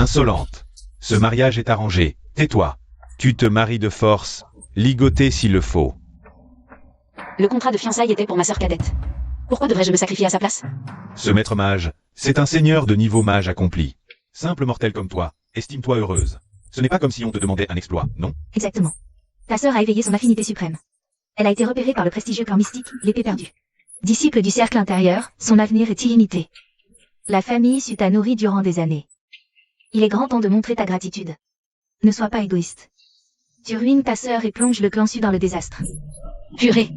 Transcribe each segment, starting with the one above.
Insolente. Ce mariage est arrangé. Tais-toi. Tu te maries de force, ligoté s'il le faut. Le contrat de fiançailles était pour ma sœur cadette. Pourquoi devrais-je me sacrifier à sa place? Ce maître mage, c'est un seigneur de niveau mage accompli. Simple mortel comme toi, estime-toi heureuse. Ce n'est pas comme si on te demandait un exploit, non? Exactement. Ta sœur a éveillé son affinité suprême. Elle a été repérée par le prestigieux clan mystique, l'épée perdue. Disciple du cercle intérieur, son avenir est illimité. La famille issue t'a nourri durant des années. Il est grand temps de montrer ta gratitude. Ne sois pas égoïste. Tu ruines ta sœur et plonges le clan Su dans le désastre. Purée.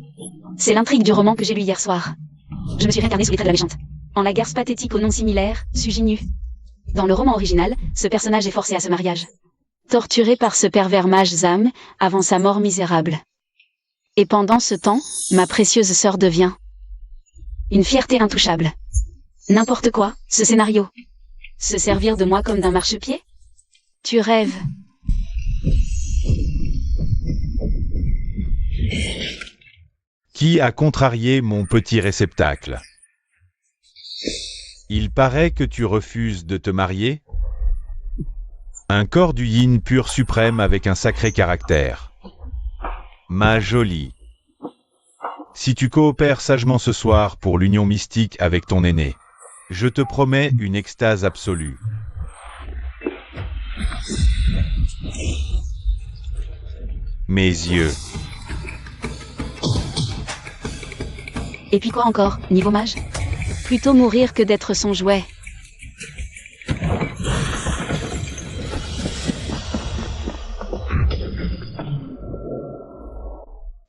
C'est l'intrigue du roman que j'ai lu hier soir. Je me suis réincarnée sous les traits de la méchante. En la garce pathétique au nom similaire, Sujinu. Dans le roman original, ce personnage est forcé à ce mariage. Torturé par ce pervers mage Zam, avant sa mort misérable. Et pendant ce temps, ma précieuse sœur devient une fierté intouchable. N'importe quoi, ce scénario. Se servir de moi comme d'un marchepied? Tu rêves. Qui a contrarié mon petit réceptacle? Il paraît que tu refuses de te marier? Un corps du yin pur suprême avec un sacré caractère. Ma jolie. Si tu coopères sagement ce soir pour l'union mystique avec ton aîné, je te promets une extase absolue. Mes yeux. Et puis quoi encore, niveau mage? Plutôt mourir que d'être son jouet.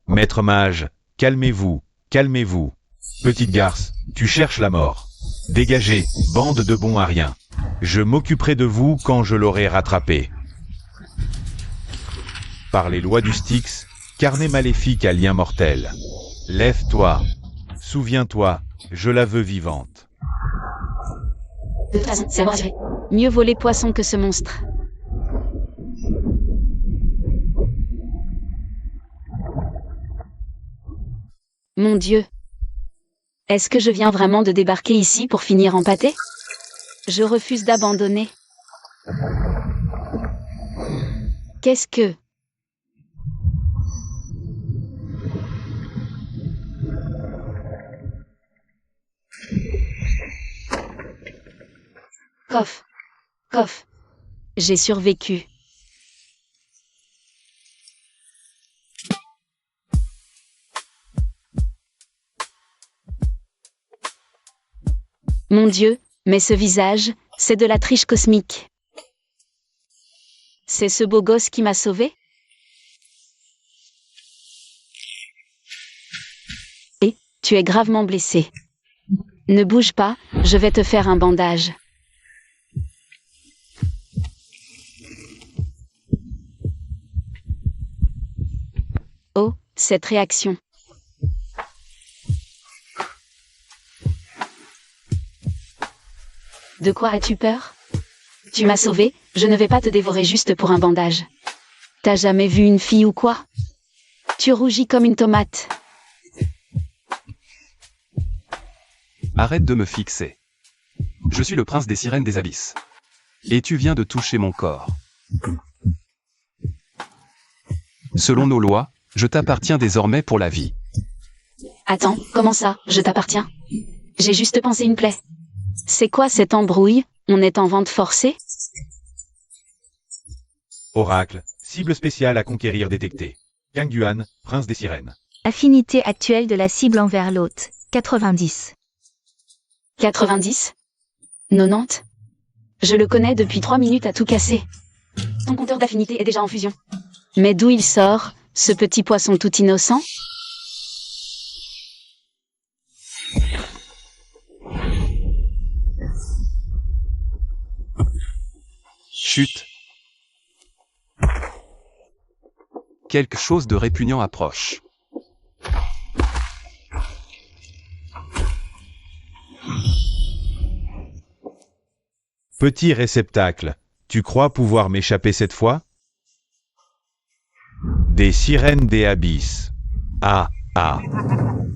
Maître mage, calmez-vous, calmez-vous. Petite garce, tu cherches la mort. Dégagez, bande de bons à rien. Je m'occuperai de vous quand je l'aurai rattrapé. Par les lois du Styx, carnet maléfique à lien mortel. Lève-toi. Souviens-toi, je la veux vivante. De toute façon, c'est à moi rassuré. Mieux vaut les poissons que ce monstre. Mon Dieu. Est-ce que je viens vraiment de débarquer ici pour finir en pâté? Je refuse d'abandonner. Qu'est-ce que... Coff. Coff. J'ai survécu. Mon Dieu, mais ce visage, c'est de la triche cosmique. C'est ce beau gosse qui m'a sauvé? Et, tu es gravement blessé. Ne bouge pas, je vais te faire un bandage. Oh, cette réaction. De quoi as-tu peur? Tu m'as sauvé, je ne vais pas te dévorer juste pour un bandage. T'as jamais vu une fille ou quoi? Tu rougis comme une tomate. Arrête de me fixer. Je suis le prince des sirènes des abysses. Et tu viens de toucher mon corps. Selon nos lois, je t'appartiens désormais pour la vie. Attends, comment ça, je t'appartiens? J'ai juste pensé une plaie. C'est quoi cette embrouille? On est en vente forcée? Oracle, cible spéciale à conquérir détectée. Kang Yuan, prince des sirènes. Affinité actuelle de la cible envers l'hôte, 90. 90? 90? Je le connais depuis 3 minutes à tout casser. Ton compteur d'affinité est déjà en fusion. Mais d'où il sort, ce petit poisson tout innocent? Chut. Quelque chose de répugnant approche. Petit réceptacle, tu crois pouvoir m'échapper cette fois? Des sirènes des abysses. Ah, ah.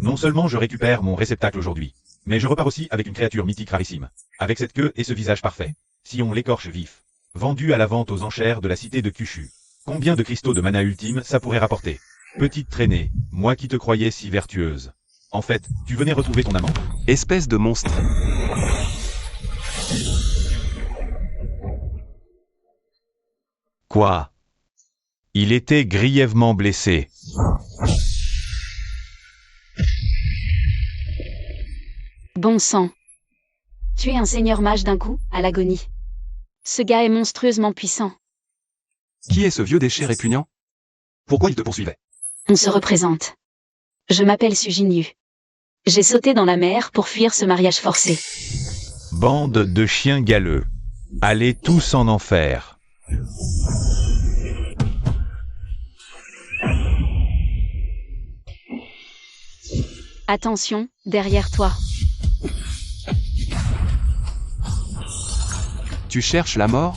Non seulement je récupère mon réceptacle aujourd'hui, mais je repars aussi avec une créature mythique rarissime, avec cette queue et ce visage parfait. Si on l'écorche vif, Vendu à la vente aux enchères de la cité de Kushu. Combien de cristaux de mana ultime ça pourrait rapporter? Petite traînée, moi qui te croyais si vertueuse. En fait, tu venais retrouver ton amant. Espèce de monstre. Quoi? Il était grièvement blessé. Bon sang. Tuer un seigneur mage d'un coup, à l'agonie. Ce gars est monstrueusement puissant. Qui est ce vieux déchet répugnant? Pourquoi il te poursuivait? On se représente. Je m'appelle Sujinyu. J'ai sauté dans la mer pour fuir ce mariage forcé. Bande de chiens galeux. Allez tous en enfer. Attention, derrière toi. Tu cherches la mort?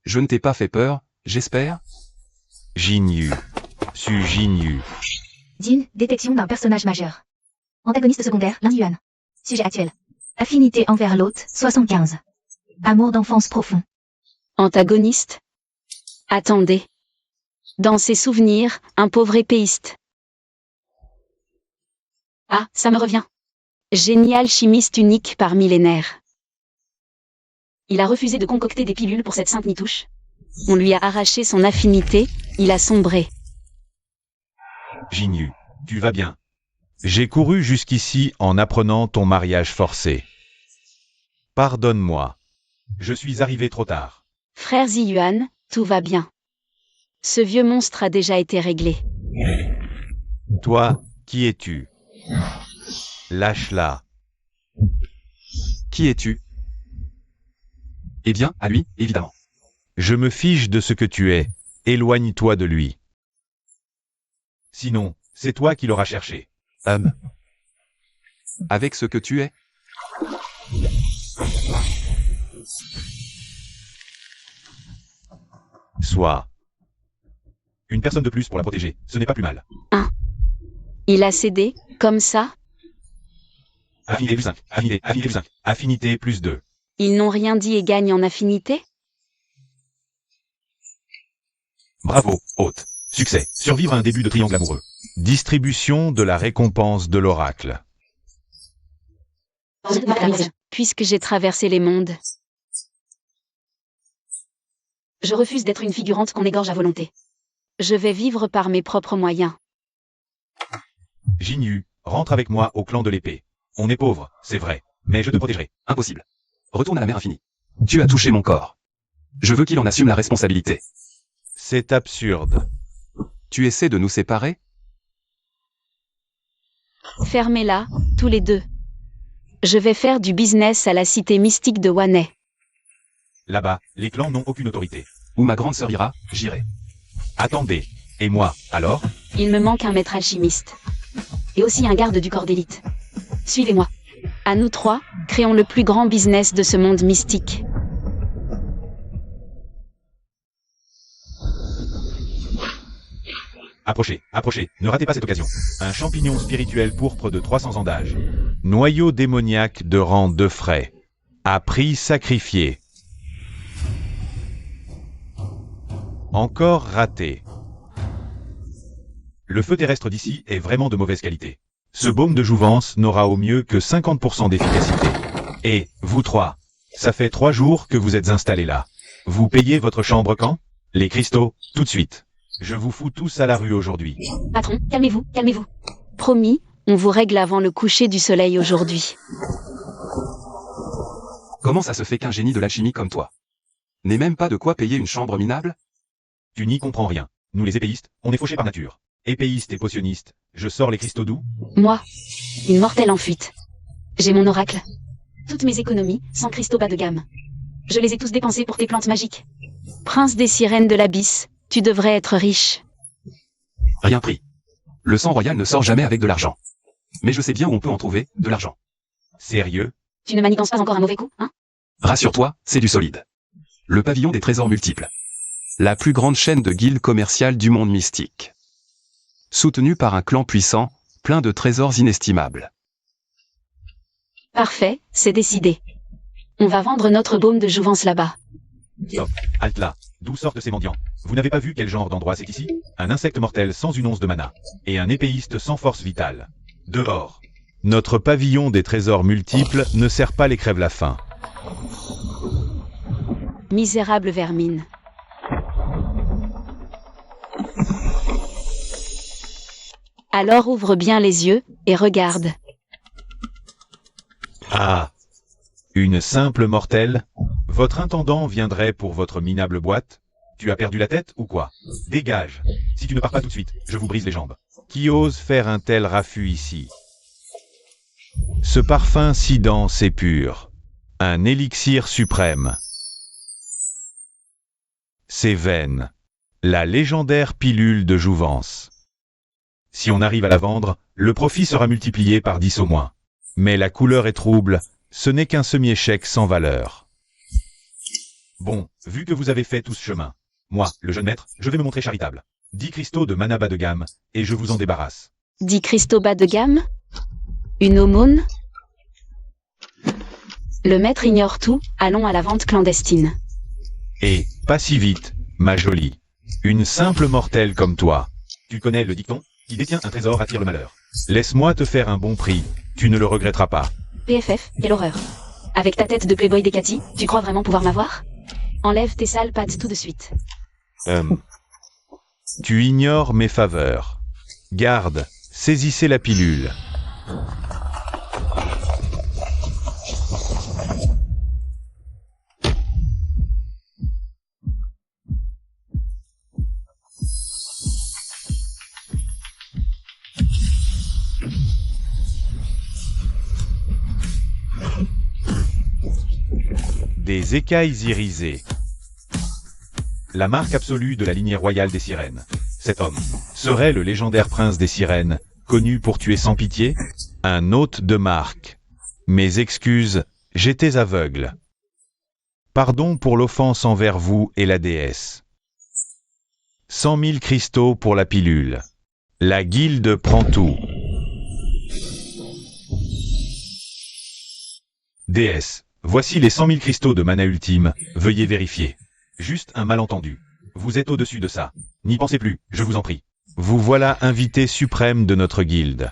Je ne t'ai pas fait peur, j'espère? Jinyu. Sujinyu. Jin, détection d'un personnage majeur. Antagoniste secondaire, Lin Yuan. Sujet actuel. Affinité envers l'hôte, 75. Amour d'enfance profond. Antagoniste? Attendez. Dans ses souvenirs, un pauvre épéiste. Ah, ça me revient. Génial chimiste unique par millénaires. Il a refusé de concocter des pilules pour cette sainte nitouche. On lui a arraché son affinité, il a sombré. Jinyu, tu vas bien? J'ai couru jusqu'ici en apprenant ton mariage forcé. Pardonne-moi. Je suis arrivé trop tard. Frère Ziyuan, tout va bien. Ce vieux monstre a déjà été réglé. Toi, qui es-tu? Lâche-la. Qui es-tu? Eh bien, à lui, évidemment. Je me fiche de ce que tu es. Éloigne-toi de lui. Sinon, c'est toi qui l'auras cherché. Avec ce que tu es? Sois. Une personne de plus pour la protéger, ce n'est pas plus mal. Il a cédé, comme ça? Affinité plus 5, affinité plus 5, affinité plus 2. Ils n'ont rien dit et gagnent en affinité? Bravo, hôte. Succès. Survivre à un début de triangle amoureux. Distribution de la récompense de l'oracle. Puisque j'ai traversé les mondes. Je refuse d'être une figurante qu'on égorge à volonté. Je vais vivre par mes propres moyens. Jinyu, rentre avec moi au clan de l'épée. On est pauvre, c'est vrai, mais je te protégerai. Impossible. Retourne à la mer infinie. Tu as touché mon corps. Je veux qu'il en assume la responsabilité. C'est absurde. Tu essaies de nous séparer? Fermez-la, tous les deux. Je vais faire du business à la cité mystique de Wanei. Là-bas, les clans n'ont aucune autorité. Où ma grande sœur ira, j'irai. Attendez. Et moi, alors? Il me manque un maître alchimiste. Et aussi un garde du corps d'élite. Suivez-moi. À nous trois, créons le plus grand business de ce monde mystique. Approchez, approchez, ne ratez pas cette occasion. Un champignon spirituel pourpre de 300 ans d'âge. Noyau démoniaque de rang 2 frais. À prix sacrifié. Encore raté. Le feu terrestre d'ici est vraiment de mauvaise qualité. Ce baume de jouvence n'aura au mieux que 50% d'efficacité. Et, vous trois, ça fait 3 jours que vous êtes installés là. Vous payez votre chambre quand? Les cristaux, tout de suite. Je vous fous tous à la rue aujourd'hui. Patron, calmez-vous, calmez-vous. Promis, on vous règle avant le coucher du soleil aujourd'hui. Comment ça se fait qu'un génie de l'alchimie comme toi n'ait même pas de quoi payer une chambre minable? Tu n'y comprends rien. Nous les épéistes, on est fauchés par nature. Épéistes et potionnistes, je sors les cristaux d'où? Moi, une mortelle en fuite. J'ai mon oracle. Toutes mes économies, 100 cristaux bas de gamme. Je les ai tous dépensés pour tes plantes magiques. Prince des sirènes de l'abysse, tu devrais être riche. Rien pris. Le sang royal ne sort jamais avec de l'argent. Mais je sais bien où on peut en trouver, de l'argent. Sérieux? Tu ne manigances pas encore un mauvais coup, hein? Rassure-toi, c'est du solide. Le pavillon des trésors multiples. La plus grande chaîne de guildes commerciales du monde mystique. Soutenue par un clan puissant, plein de trésors inestimables. Parfait, c'est décidé. On va vendre notre baume de jouvence là-bas. Stop. Halte là. D'où sortent ces mendiants? Vous n'avez pas vu quel genre d'endroit c'est ici? Un insecte mortel sans une once de mana. Et un épéiste sans force vitale. Dehors. Notre pavillon des trésors multiples ne sert pas les crèves la faim. Misérable vermine. Alors ouvre bien les yeux, et regarde. Ah! Une simple mortelle? Votre intendant viendrait pour votre minable boîte? Tu as perdu la tête ou quoi? Dégage! Si tu ne pars pas tout de suite, je vous brise les jambes. Qui ose faire un tel raffut ici? Ce parfum si dense et pur. Un élixir suprême. C'est vaine. La légendaire pilule de jouvence. Si on arrive à la vendre, le profit sera multiplié par 10 au moins. Mais la couleur est trouble, ce n'est qu'un semi-échec sans valeur. Bon, vu que vous avez fait tout ce chemin, moi, le jeune maître, je vais me montrer charitable. 10 cristaux de mana bas de gamme, et je vous en débarrasse. 10 cristaux bas de gamme? Une aumône? Le maître ignore tout, allons à la vente clandestine. Et, pas si vite, ma jolie. Une simple mortelle comme toi. Tu connais le dicton? Qui détient un trésor attire le malheur. Laisse-moi te faire un bon prix, tu ne le regretteras pas. PFF, quelle horreur. Avec ta tête de playboy Décati, tu crois vraiment pouvoir m'avoir? Enlève tes sales pattes tout de suite. Tu ignores mes faveurs. Garde, saisissez la pilule. Des écailles irisées. La marque absolue de la lignée royale des sirènes. Cet homme serait le légendaire prince des sirènes, connu pour tuer sans pitié? Un hôte de marque. Mes excuses, j'étais aveugle. Pardon pour l'offense envers vous et la déesse. 100 000 cristaux pour la pilule. La guilde prend tout. Déesse, voici les 100 000 cristaux de mana ultime, veuillez vérifier. Juste un malentendu. Vous êtes au-dessus de ça. N'y pensez plus, je vous en prie. Vous voilà invité suprême de notre guilde.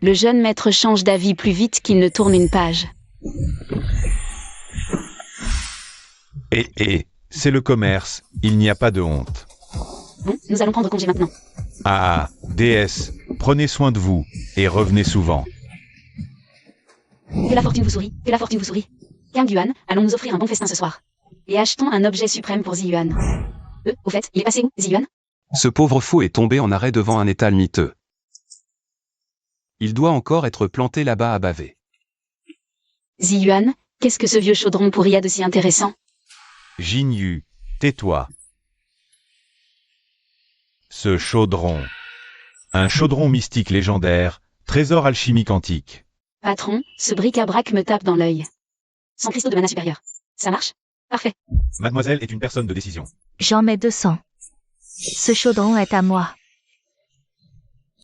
Le jeune maître change d'avis plus vite qu'il ne tourne une page. C'est le commerce, il n'y a pas de honte. Bon, nous allons prendre congé maintenant. Ah, déesse, prenez soin de vous, et revenez souvent. Que la fortune vous sourie, que la fortune vous sourie. Kang Yuan, allons nous offrir un bon festin ce soir. Et achetons un objet suprême pour Ziyuan. Au fait, il est passé où, Ziyuan? Ce pauvre fou est tombé en arrêt devant un étal miteux. Il doit encore être planté là-bas à baver. Ziyuan, qu'est-ce que ce vieux chaudron pourri a de si intéressant? Jinyu, tais-toi. Ce chaudron. Un chaudron mystique légendaire, trésor alchimique antique. Patron, ce bric-à-brac me tape dans l'œil. 100 cristaux de mana supérieur. Ça marche? Parfait. Mademoiselle est une personne de décision. J'en mets 200. Ce chaudron est à moi.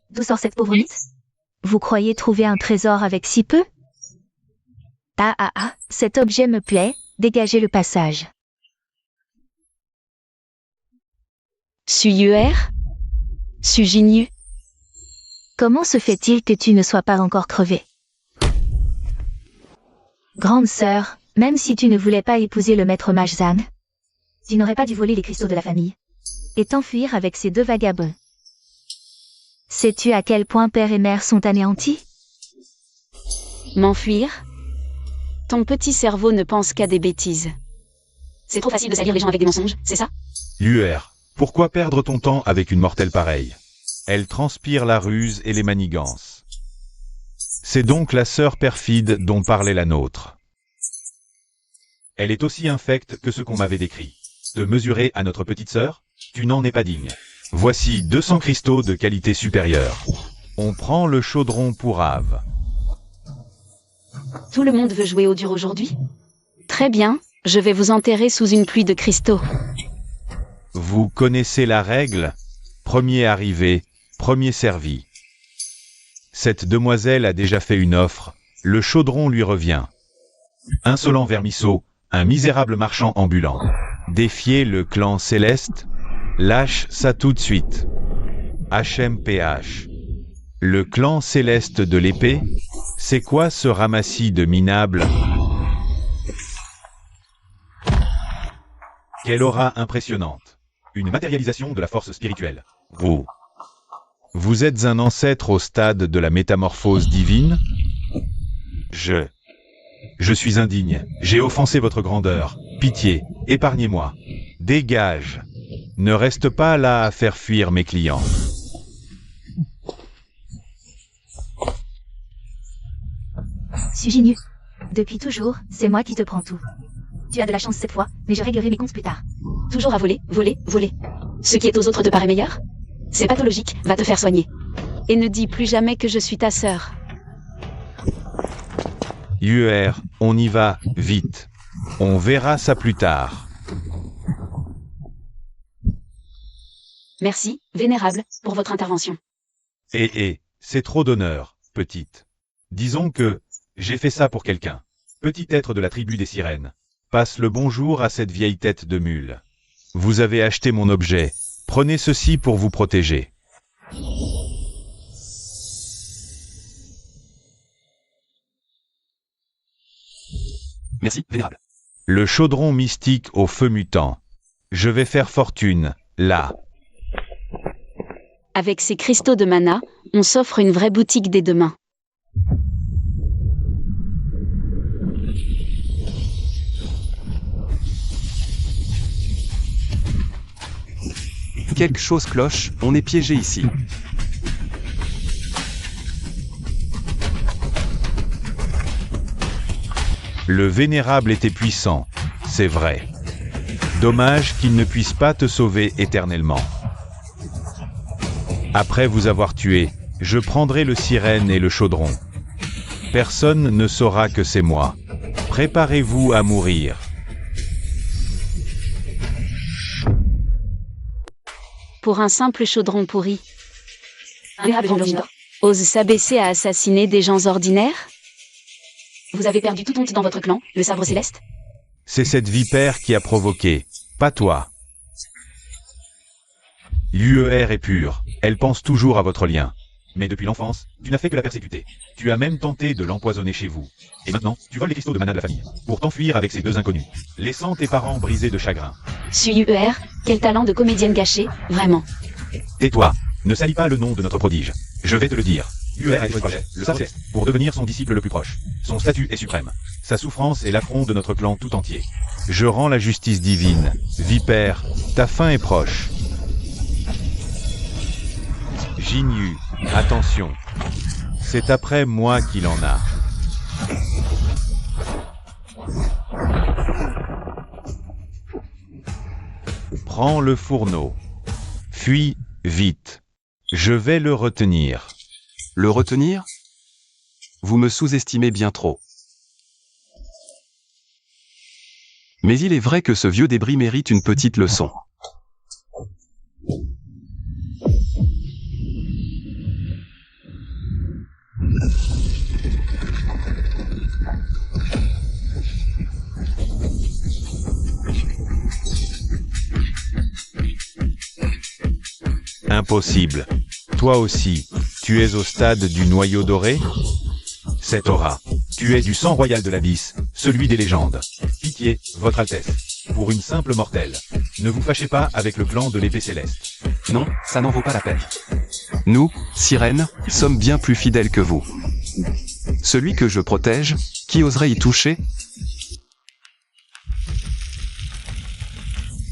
D'où sort cette pauvre mythe? Vous croyez trouver un trésor avec si peu? Cet objet me plaît, dégagez le passage. Suyuer? Sujinyu? Comment se fait-il que tu ne sois pas encore crevé? Grande sœur, même si tu ne voulais pas épouser le maître mage Zhang, tu n'aurais pas dû voler les cristaux de la famille et t'enfuir avec ces 2 vagabonds. Sais-tu à quel point père et mère sont anéantis? M'enfuir? Ton petit cerveau ne pense qu'à des bêtises. C'est trop facile de salir les gens avec des mensonges, c'est ça? Luer, pourquoi perdre ton temps avec une mortelle pareille? Elle transpire la ruse et les manigances. C'est donc la sœur perfide dont parlait la nôtre. Elle est aussi infecte que ce qu'on m'avait décrit. Te mesurer à notre petite sœur? Tu n'en es pas digne. Voici 200 cristaux de qualité supérieure. On prend le chaudron pour Ave. Tout le monde veut jouer au dur aujourd'hui? Très bien, je vais vous enterrer sous une pluie de cristaux. Vous connaissez la règle? Premier arrivé, premier servi. Cette demoiselle a déjà fait une offre, Le chaudron lui revient. Insolent vermisseau, un misérable marchand ambulant. Défier le clan céleste? Lâche ça tout de suite. HMPH. Le clan céleste de l'épée? C'est quoi ce ramassis de minables? Quelle aura impressionnante. Une matérialisation de la force spirituelle. Vous êtes un ancêtre au stade de la métamorphose divine? Je suis indigne. J'ai offensé votre grandeur. Pitié, épargnez-moi. Dégage. Ne reste pas là à faire fuir mes clients. Sujinu. Depuis toujours, c'est moi qui te prends tout. Tu as de la chance cette fois, mais je réglerai mes comptes plus tard. Toujours à voler, voler, voler. Ce qui est aux autres te paraît meilleur? C'est pathologique, va te faire soigner. Et ne dis plus jamais que je suis ta sœur. UR, on y va, vite. On verra ça plus tard. Merci, vénérable, pour votre intervention. C'est trop d'honneur, petite. Disons que j'ai fait ça pour quelqu'un. Petit être de la tribu des sirènes. Passe le bonjour à cette vieille tête de mule. Vous avez acheté mon objet. Prenez ceci pour vous protéger. Merci, vénérable. Le chaudron mystique au feu mutant. Je vais faire fortune, là. Avec ces cristaux de mana, on s'offre une vraie boutique des deux mains. Quelque chose cloche, on est piégé ici. Le vénérable était puissant, c'est vrai. Dommage qu'il ne puisse pas te sauver éternellement. Après vous avoir tué, je prendrai le sirène et le chaudron. Personne ne saura que c'est moi. Préparez-vous à mourir. Pour un simple chaudron pourri. Un vénérable vendeur ose s'abaisser à assassiner des gens ordinaires? Vous avez perdu toute honte dans votre clan, le sabre céleste? C'est cette vipère qui a provoqué, pas toi. L'UER est pure, elle pense toujours à votre lien. Mais depuis l'enfance, tu n'as fait que la persécuter. Tu as même tenté de l'empoisonner chez vous. Et maintenant, tu voles les cristaux de mana de la famille, pour t'enfuir avec ces deux inconnus, laissant tes parents brisés de chagrin. UER, quel talent de comédienne gâchée, vraiment. Tais-toi, ne salis pas le nom de notre prodige. Je vais te le dire. UER a été projet, le sabre céleste, pour devenir son disciple le plus proche. Son statut est suprême. Sa souffrance est l'affront de notre clan tout entier. Je rends la justice divine. Vipère, ta fin est proche. Jinyu, attention. C'est après moi qu'il en a. Prends le fourneau. Fuis, vite. Je vais le retenir. Le retenir? Vous me sous-estimez bien trop. Mais il est vrai que ce vieux débris mérite une petite leçon. Impossible. Toi aussi, tu es au stade du noyau doré? Cette aura. Tu es du sang royal de l'abysse, celui des légendes. Pitié, votre Altesse. Pour une simple mortelle. Ne vous fâchez pas avec le clan de l'épée céleste. Non, ça n'en vaut pas la peine. Nous, sirènes, sommes bien plus fidèles que vous. Celui que je protège, qui oserait y toucher?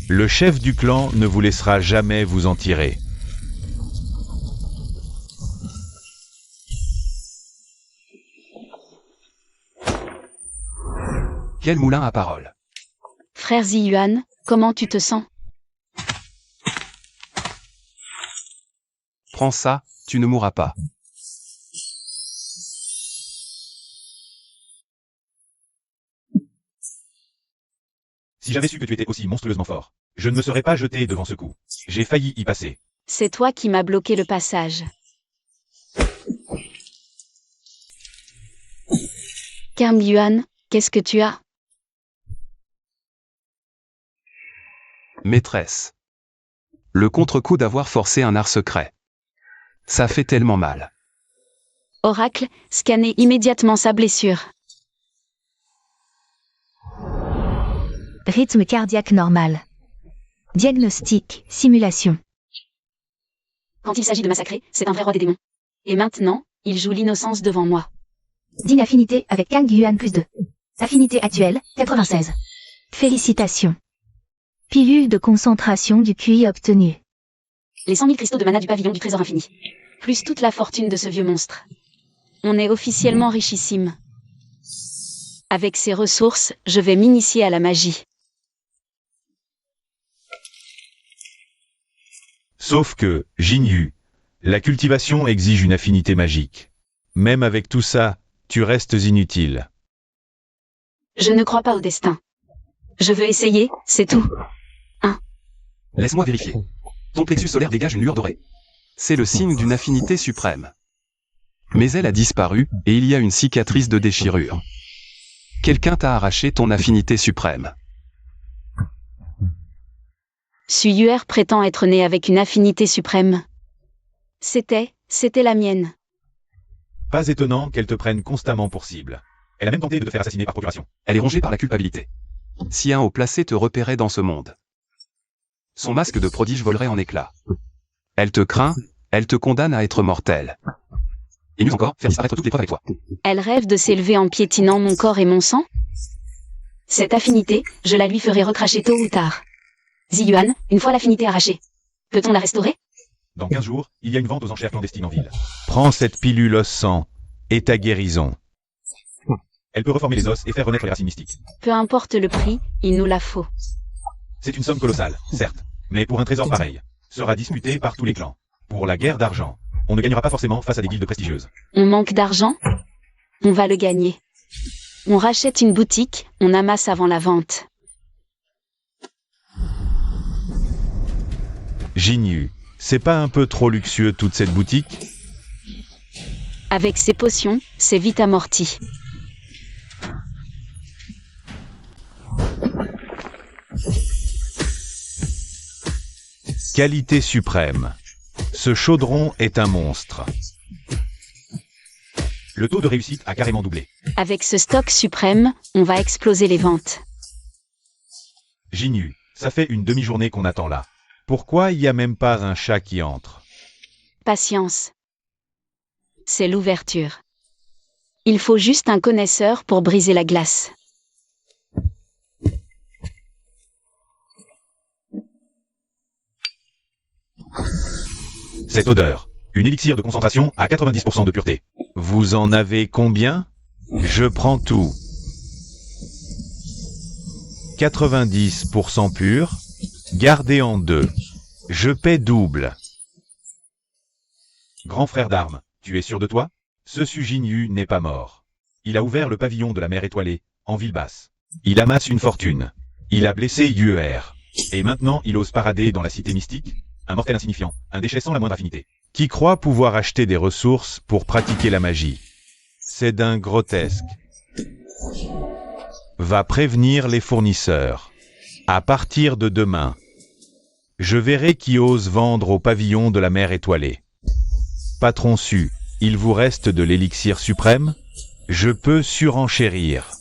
Le chef du clan ne vous laissera jamais vous en tirer. Quel moulin à parole. Frère Ziyuan, comment tu te sens? Prends ça, tu ne mourras pas. Si j'avais su que tu étais aussi monstrueusement fort, je ne me serais pas jeté devant ce coup. J'ai failli y passer. C'est toi qui m'as bloqué le passage. Kang Yuan, qu'est-ce que tu as? Maîtresse. Le contre-coup d'avoir forcé un art secret. Ça fait tellement mal. Oracle, scannez immédiatement sa blessure. Rythme cardiaque normal. Diagnostic, simulation. Quand il s'agit de massacrer, c'est un vrai roi des démons. Et maintenant, il joue l'innocence devant moi. Digne affinité avec Kang Yuan +2. Affinité actuelle, 96. Félicitations. Pilule de concentration du QI obtenue. Les 100 000 cristaux de mana du pavillon du trésor infini. Plus toute la fortune de ce vieux monstre. On est officiellement richissime. Avec ces ressources, je vais m'initier à la magie. Sauf que, Jinyu, la cultivation exige une affinité magique. Même avec tout ça, tu restes inutile. Je ne crois pas au destin. Je veux essayer, c'est tout. Laisse-moi vérifier. Ton plexus solaire dégage une lueur dorée. C'est le signe d'une affinité suprême. Mais elle a disparu, et il y a une cicatrice de déchirure. Quelqu'un t'a arraché ton affinité suprême. Suyuer prétend être né avec une affinité suprême. C'était la mienne. Pas étonnant qu'elle te prenne constamment pour cible. Elle a même tenté de te faire assassiner par procuration. Elle est rongée par la culpabilité. Si un haut placé te repérait dans ce monde, son masque de prodige volerait en éclats. Elle te craint, elle te condamne à être mortel. Et mieux encore, faire disparaître toutes les preuves avec toi. Elle rêve de s'élever en piétinant mon corps et mon sang? Cette affinité, je la lui ferai recracher tôt ou tard. Ziyuan, une fois l'affinité arrachée, peut-on la restaurer? Dans 15 jours, il y a une vente aux enchères clandestines en ville. Prends cette pilule os sang et ta guérison. Elle peut reformer les os et faire renaître les racines mystiques. Peu importe le prix, il nous la faut. C'est une somme colossale, certes, mais pour un trésor pareil, sera disputé par tous les clans. Pour la guerre d'argent, on ne gagnera pas forcément face à des guildes prestigieuses. On manque d'argent? On va le gagner. On rachète une boutique, on amasse avant la vente. Jinyu, c'est pas un peu trop luxueux toute cette boutique? Avec ces potions, c'est vite amorti. Qualité suprême. Ce chaudron est un monstre. Le taux de réussite a carrément doublé. Avec ce stock suprême, on va exploser les ventes. Jinyu, ça fait une demi-journée qu'on attend là. Pourquoi il n'y a même pas un chat qui entre? Patience. C'est l'ouverture. Il faut juste un connaisseur pour briser la glace. Cette odeur. Une élixir de concentration à 90% de pureté. Vous en avez combien? Je prends tout. 90% pur. Gardez en deux. Je paie double. Grand frère d'armes, tu es sûr de toi? Ce Jinyu n'est pas mort. Il a ouvert le pavillon de la mer étoilée, en ville basse. Il amasse une fortune. Il a blessé Yuer. Et maintenant il ose parader dans la cité mystique? Un mortel insignifiant, un déchet sans la moindre affinité. Qui croit pouvoir acheter des ressources pour pratiquer la magie. C'est d'un grotesque. Va prévenir les fournisseurs. À partir de demain, je verrai qui ose vendre au pavillon de la mer étoilée. Patron Su, il vous reste de l'élixir suprême? Je peux surenchérir.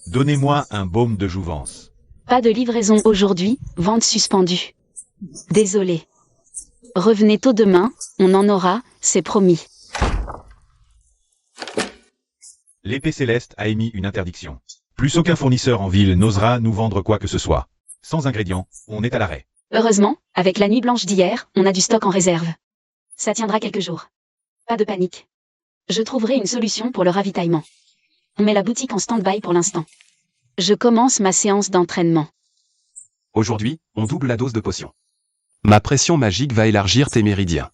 Donnez-moi un baume de jouvence. Pas de livraison aujourd'hui, vente suspendue. Désolé. Revenez tôt demain, on en aura, c'est promis. L'épée céleste a émis une interdiction. Plus aucun fournisseur en ville n'osera nous vendre quoi que ce soit. Sans ingrédients, on est à l'arrêt. Heureusement, avec la nuit blanche d'hier, on a du stock en réserve. Ça tiendra quelques jours. Pas de panique. Je trouverai une solution pour le ravitaillement. On met la boutique en stand-by pour l'instant. Je commence ma séance d'entraînement. Aujourd'hui, on double la dose de potion. Ma pression magique va élargir tes méridiens.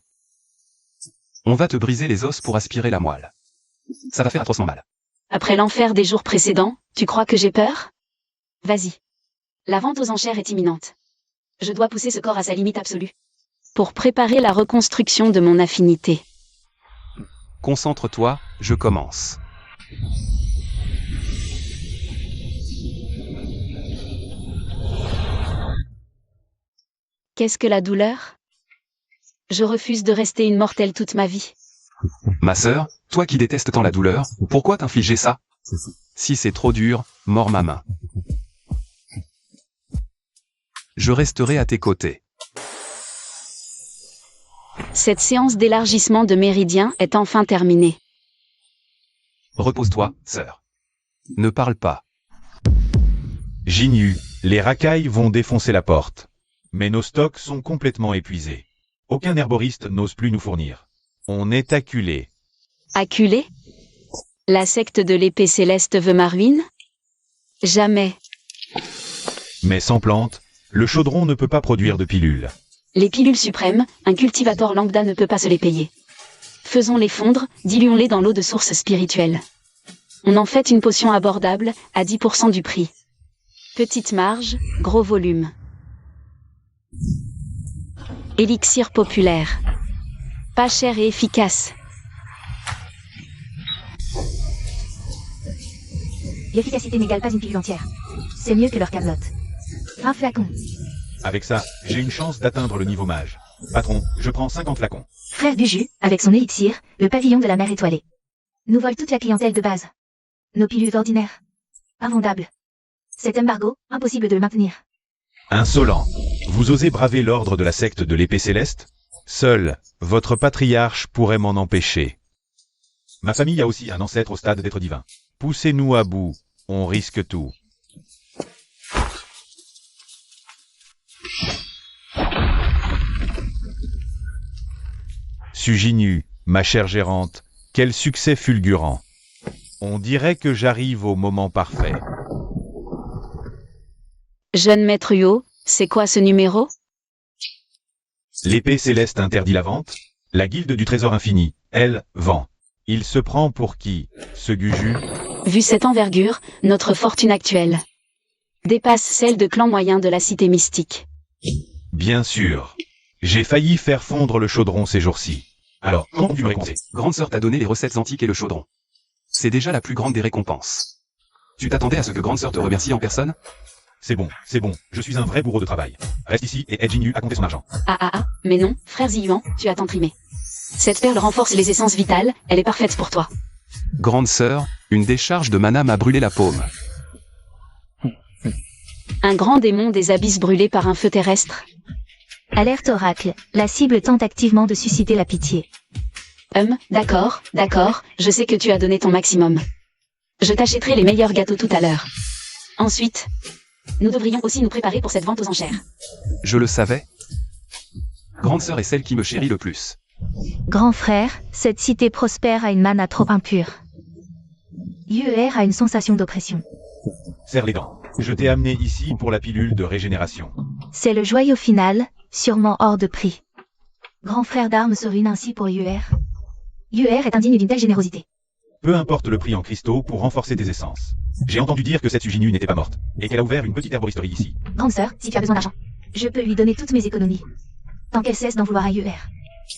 On va te briser les os pour aspirer la moelle. Ça va faire atrocement mal. Après l'enfer des jours précédents, tu crois que j'ai peur? Vas-y. La vente aux enchères est imminente. Je dois pousser ce corps à sa limite absolue. Pour préparer la reconstruction de mon affinité. Concentre-toi, je commence. Qu'est-ce que la douleur? Je refuse de rester une mortelle toute ma vie. Ma sœur, toi qui détestes tant la douleur, pourquoi t'infliger ça? Si c'est trop dur, mords ma main. Je resterai à tes côtés. Cette séance d'élargissement de méridien est enfin terminée. Repose-toi, sœur. Ne parle pas. Jinyu, les racailles vont défoncer la porte. Mais nos stocks sont complètement épuisés. Aucun herboriste n'ose plus nous fournir. On est acculé. Acculé? La secte de l'épée céleste veut ma ruine? Jamais. Mais sans plantes, le chaudron ne peut pas produire de pilules. Les pilules suprêmes, un cultivateur lambda ne peut pas se les payer. Faisons-les fondre, diluons-les dans l'eau de source spirituelle. On en fait une potion abordable, à 10% du prix. Petite marge, gros volume. Élixir populaire. Pas cher et efficace. L'efficacité n'égale pas une pilule entière. C'est mieux que leur camelote. Un flacon. Avec ça, j'ai une chance d'atteindre le niveau mage. Patron, je prends 50 flacons. Frère du jus, avec son élixir, le pavillon de la mer étoilée. Nous vole toute la clientèle de base. Nos pilules ordinaires. Invendables. Cet embargo, impossible de le maintenir. Insolent. Vous osez braver l'ordre de la secte de l'épée céleste? Seul, votre patriarche pourrait m'en empêcher. Ma famille a aussi un ancêtre au stade d'être divin. Poussez-nous à bout, on risque tout. Sujinu, ma chère gérante, quel succès fulgurant. On dirait que j'arrive au moment parfait. Jeune maître Huo, c'est quoi ce numéro? L'épée céleste interdit la vente? La guilde du trésor infini, elle, vend. Il se prend pour qui, ce Guju? Vu cette envergure, notre fortune actuelle dépasse celle de clans moyens de la cité mystique. Bien sûr. J'ai failli faire fondre le chaudron ces jours-ci. Alors, comment tu me récompenser? Grande sœur t'a donné les recettes antiques et le chaudron. C'est déjà la plus grande des récompenses. Tu t'attendais à ce que Grande sœur te remercie en personne? C'est bon, je suis un vrai bourreau de travail. Reste ici et aide Jinyu à compter son argent. Mais non, frère Ziyuan, tu as tant trimé. Cette perle renforce les essences vitales, elle est parfaite pour toi. Grande sœur, une décharge de mana m'a brûlé la paume. Un grand démon des abysses brûlé par un feu terrestre. Alerte oracle, la cible tente activement de susciter la pitié. D'accord, je sais que tu as donné ton maximum. Je t'achèterai les meilleurs gâteaux tout à l'heure. Ensuite, nous devrions aussi nous préparer pour cette vente aux enchères. Je le savais. Grande sœur est celle qui me chérit le plus. Grand frère, cette cité prospère a une mana trop impure. UER a une sensation d'oppression. Serre les dents. Je t'ai amené ici pour la pilule de régénération. C'est le joyau final, sûrement hors de prix. Grand frère d'armes se ruine ainsi pour UER. UER est indigne d'une telle générosité. Peu importe le prix en cristaux pour renforcer tes essences. J'ai entendu dire que cette Sujinu n'était pas morte, et qu'elle a ouvert une petite herboristerie ici. Grande sœur, si tu as besoin d'argent, je peux lui donner toutes mes économies. Tant qu'elle cesse d'en vouloir à UER.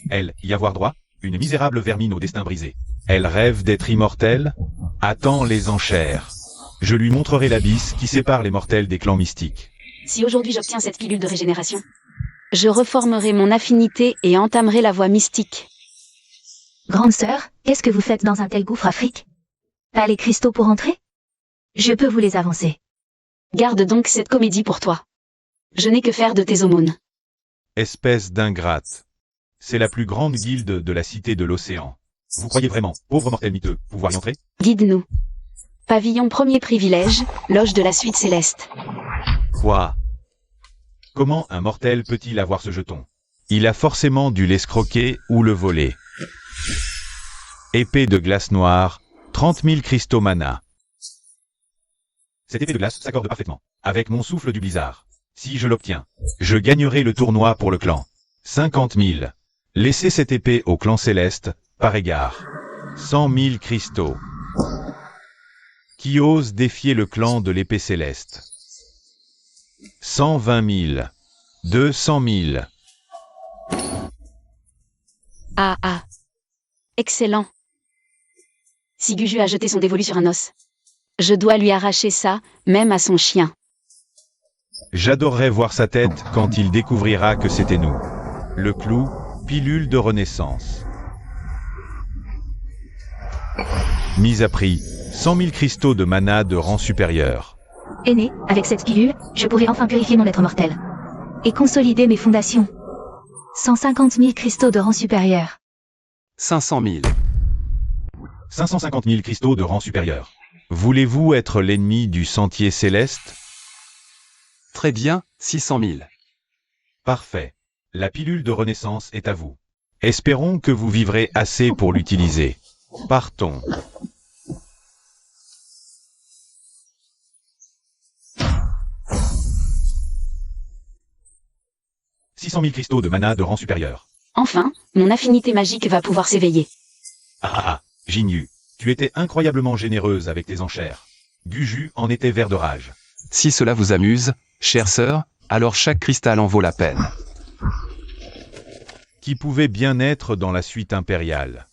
Elle, y avoir droit? Une misérable vermine au destin brisé. Elle rêve d'être immortelle? Attends les enchères. Je lui montrerai l'abysse qui sépare les mortels des clans mystiques. Si aujourd'hui j'obtiens cette pilule de régénération, je reformerai mon affinité et entamerai la voie mystique. Grande sœur, qu'est-ce que vous faites dans un tel gouffre afrique? Pas les cristaux pour entrer? Je peux vous les avancer. Garde donc cette comédie pour toi. Je n'ai que faire de tes aumônes. Espèce d'ingrate. C'est la plus grande guilde de la cité de l'océan. Vous croyez vraiment, pauvre mortel miteux, pouvoir y entrer? Guide-nous. Pavillon premier privilège, loge de la suite céleste. Quoi? Comment un mortel peut-il avoir ce jeton? Il a forcément dû l'escroquer ou le voler. Épée de glace noire, 30 000 cristaux mana. Cette épée de glace s'accorde parfaitement avec mon souffle du blizzard. Si je l'obtiens, je gagnerai le tournoi pour le clan. 50 000. Laissez cette épée au clan céleste, par égard. 100 000 cristaux. Qui ose défier le clan de l'épée céleste? 120 000. 200 000. Excellent. Si Guju a jeté son dévolu sur un os, je dois lui arracher ça, même à son chien. J'adorerais voir sa tête quand il découvrira que c'était nous. Le clou, pilule de renaissance. Mise à prix, 100 000 cristaux de mana de rang supérieur. Aîné, avec cette pilule, je pourrai enfin purifier mon être mortel. Et consolider mes fondations. 150 000 cristaux de rang supérieur. 500 000. 550 000 cristaux de rang supérieur. Voulez-vous être l'ennemi du sentier céleste? Très bien, 600 000. Parfait. La pilule de renaissance est à vous. Espérons que vous vivrez assez pour l'utiliser. Partons. « 600 000 cristaux de mana de rang supérieur. Enfin, mon affinité magique va pouvoir s'éveiller. Jinyu, tu étais incroyablement généreuse avec tes enchères. Guju en était vert de rage. Si cela vous amuse, chère sœur, alors chaque cristal en vaut la peine. Qui pouvait bien être dans la suite impériale.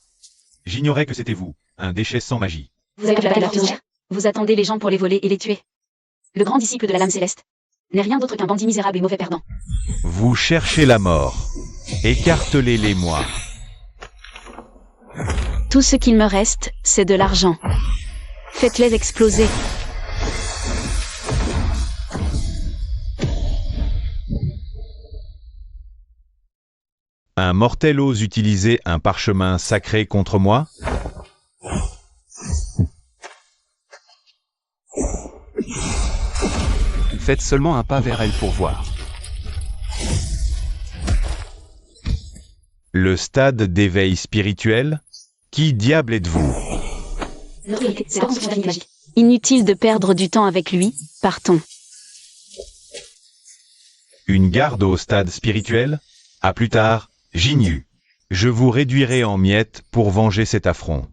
J'ignorais que c'était vous, un déchet sans magie. Vous avez préparé leurs enchères. Vous attendez les gens pour les voler et les tuer. Le grand disciple de la lame céleste n'est rien d'autre qu'un bandit misérable et mauvais perdant. Vous cherchez la mort. Écartelez-les moi. Tout ce qu'il me reste, c'est de l'argent. Faites-les exploser. Un mortel ose utiliser un parchemin sacré contre moi? Faites seulement un pas vers elle pour voir. Le stade d'éveil spirituel? Qui diable êtes-vous? C'est dans son affinité magique. Inutile de perdre du temps avec lui, partons. Une garde au stade spirituel? À plus tard, Jinyu. Je vous réduirai en miettes pour venger cet affront.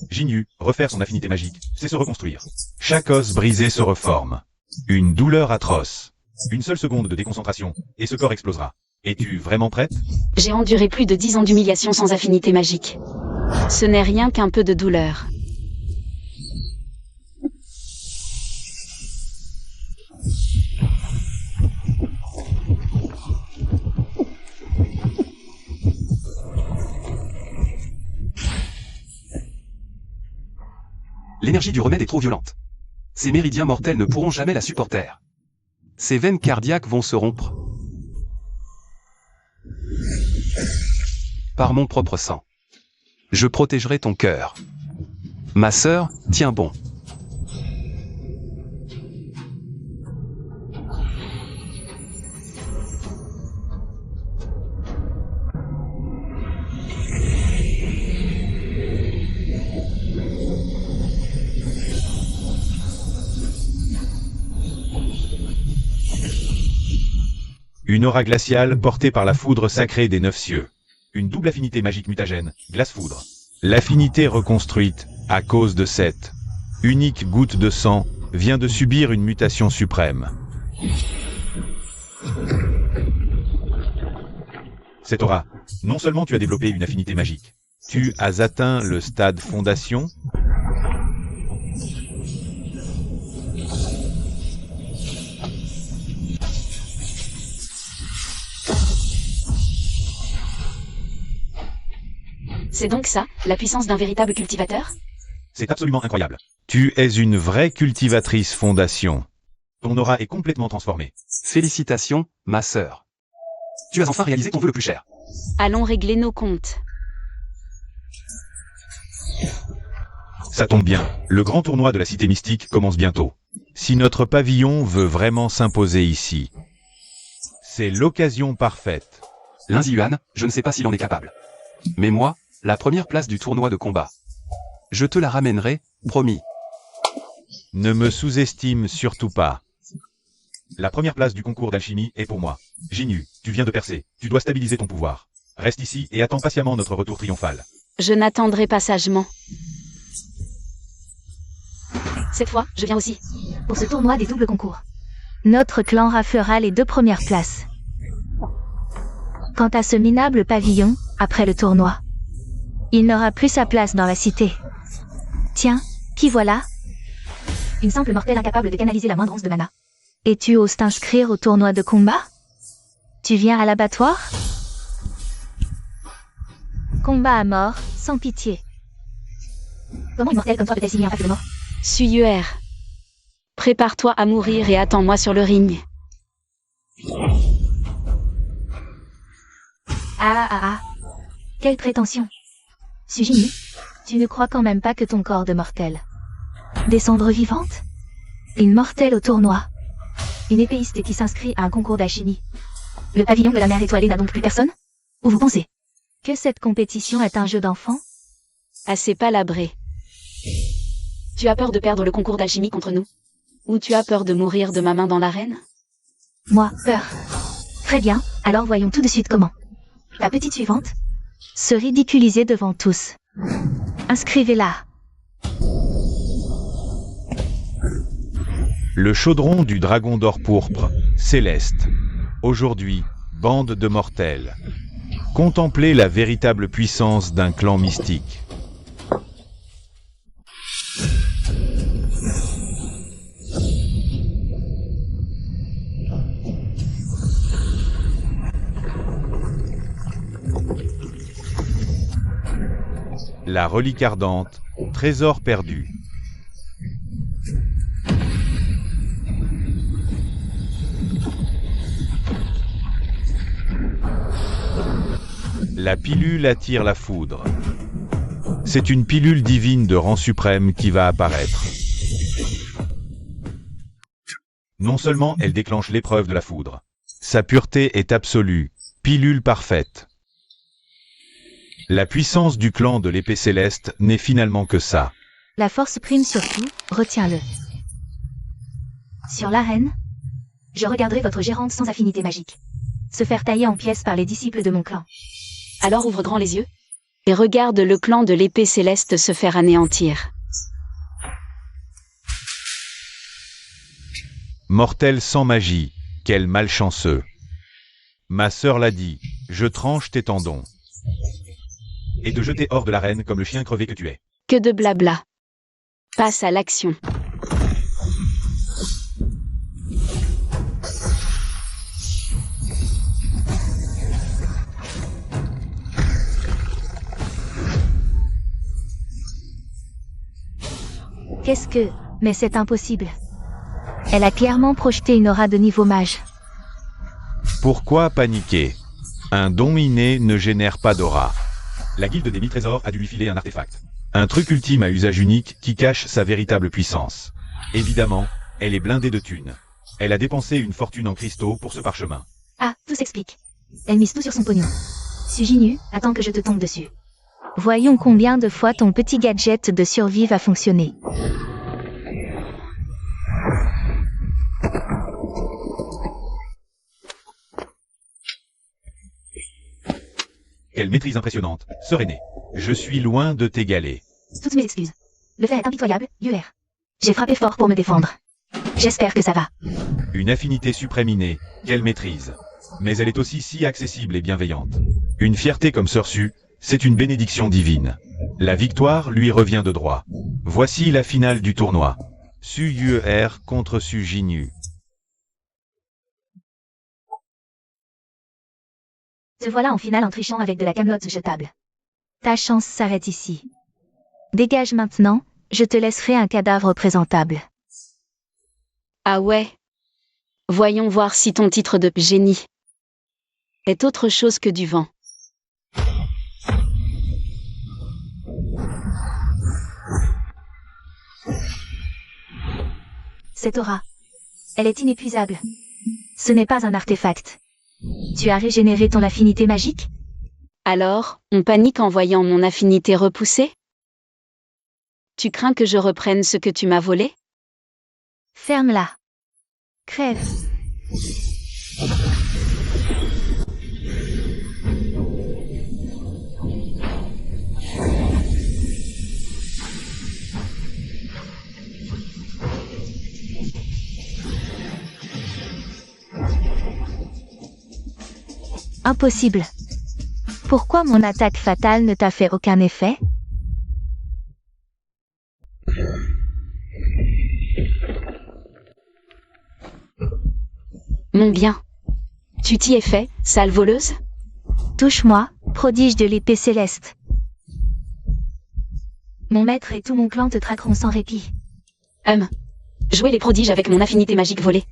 Jinyu, refaire son affinité magique, c'est se reconstruire. Chaque os brisé se reforme. Une douleur atroce. Une seule seconde de déconcentration, et ce corps explosera. Es-tu vraiment prête? J'ai enduré plus de 10 ans d'humiliation sans affinité magique. Ce n'est rien qu'un peu de douleur. L'énergie du remède est trop violente. Ces méridiens mortels ne pourront jamais la supporter. Ses veines cardiaques vont se rompre. Par mon propre sang. Je protégerai ton cœur. Ma sœur, tiens bon. Une aura glaciale portée par la foudre sacrée des 9 cieux. Une double affinité magique mutagène, glace-foudre. L'affinité reconstruite, à cause de cette unique goutte de sang, vient de subir une mutation suprême. Cette aura, non seulement tu as développé une affinité magique, tu as atteint le stade fondation. C'est donc ça, la puissance d'un véritable cultivateur? C'est absolument incroyable. Tu es une vraie cultivatrice fondation. Ton aura est complètement transformée. Félicitations, ma sœur. Tu as enfin réalisé ton vœu le plus cher. Allons régler nos comptes. Ça tombe bien, le grand tournoi de la cité mystique commence bientôt. Si notre pavillon veut vraiment s'imposer ici, c'est l'occasion parfaite. Lindsay Yuan, je ne sais pas s'il en est capable. Mais moi, la première place du tournoi de combat. Je te la ramènerai, promis. Ne me sous-estime surtout pas. La première place du concours d'alchimie est pour moi. Jinyu, tu viens de percer, tu dois stabiliser ton pouvoir. Reste ici et attends patiemment notre retour triomphal. Je n'attendrai pas sagement. Cette fois, je viens aussi. Pour ce tournoi des doubles concours. Notre clan raflera les 2 premières places. Quant à ce minable pavillon, après le tournoi, il n'aura plus sa place dans la cité. Tiens, qui voilà? Une simple mortelle incapable de canaliser la moindre once de mana. Et tu oses t'inscrire au tournoi de combat? Tu viens à l'abattoir? Combat à mort, sans pitié. Comment une mortelle comme toi peut-elle signer un pacte de mort? Suyuer. Prépare-toi à mourir et attends-moi sur le ring. Ah. Quelle prétention. Sujini, tu ne crois quand même pas que ton corps de mortel. Des cendres vivantes? Une mortelle au tournoi. Une épéiste qui s'inscrit à un concours d'alchimie. Le pavillon de la mer étoilée n'a donc plus personne? Ou vous pensez que cette compétition est un jeu d'enfant? Assez palabré. Tu as peur de perdre le concours d'alchimie contre nous? Ou tu as peur de mourir de ma main dans l'arène? Moi, peur. Très bien, alors voyons tout de suite comment. La petite suivante se ridiculiser devant tous. Inscrivez-la. Le chaudron du dragon d'or pourpre, céleste. Aujourd'hui, bande de mortels. Contemplez la véritable puissance d'un clan mystique. La relique ardente, trésor perdu. La pilule attire la foudre. C'est une pilule divine de rang suprême qui va apparaître. Non seulement elle déclenche l'épreuve de la foudre, sa pureté est absolue, pilule parfaite. La puissance du clan de l'épée céleste n'est finalement que ça. La force prime surtout, retiens-le. Sur l'arène, je regarderai votre gérante sans affinité magique se faire tailler en pièces par les disciples de mon clan. Alors ouvre grand les yeux et regarde le clan de l'épée céleste se faire anéantir. Mortel sans magie, quel malchanceux. Ma sœur l'a dit, je tranche tes tendons. Et te jeter hors de l'arène comme le chien crevé que tu es. Que de blabla. Passe à l'action. Qu'est-ce que... Mais c'est impossible. Elle a clairement projeté une aura de niveau mage. Pourquoi paniquer? Un don inné ne génère pas d'aura. La guilde des 1000 trésors a dû lui filer un artefact. Un truc ultime à usage unique qui cache sa véritable puissance. Évidemment, elle est blindée de thunes. Elle a dépensé une fortune en cristaux pour ce parchemin. Ah, tout s'explique. Elle mise tout sur son pognon. Sujinu, attends que je te tombe dessus. Voyons combien de fois ton petit gadget de survie va fonctionner. Quelle maîtrise impressionnante, Seréné. Je suis loin de t'égaler. Toutes mes excuses. Le fait est impitoyable, UR. J'ai frappé fort pour me défendre. J'espère que ça va. Une affinité suprême innée, quelle maîtrise. Mais elle est aussi si accessible et bienveillante. Une fierté comme Sœur Su, c'est une bénédiction divine. La victoire lui revient de droit. Voici la finale du tournoi. Su Yuer contre Su Jinyu. Te voilà en finale en trichant avec de la camelote jetable. Ta chance s'arrête ici. Dégage maintenant, je te laisserai un cadavre présentable. Ah ouais. Voyons voir si ton titre de génie est autre chose que du vent. Cette aura, elle est inépuisable. Ce n'est pas un artefact. Tu as régénéré ton affinité magique? Alors, on panique en voyant mon affinité repoussée? Tu crains que je reprenne ce que tu m'as volé? Ferme-la. Crève. Impossible. Pourquoi mon attaque fatale ne t'a fait aucun effet? Mon bien. Tu t'y es fait, sale voleuse? Touche-moi, prodige de l'épée céleste. Mon maître et tout mon clan te traqueront sans répit. Jouer les prodiges avec mon affinité magique volée.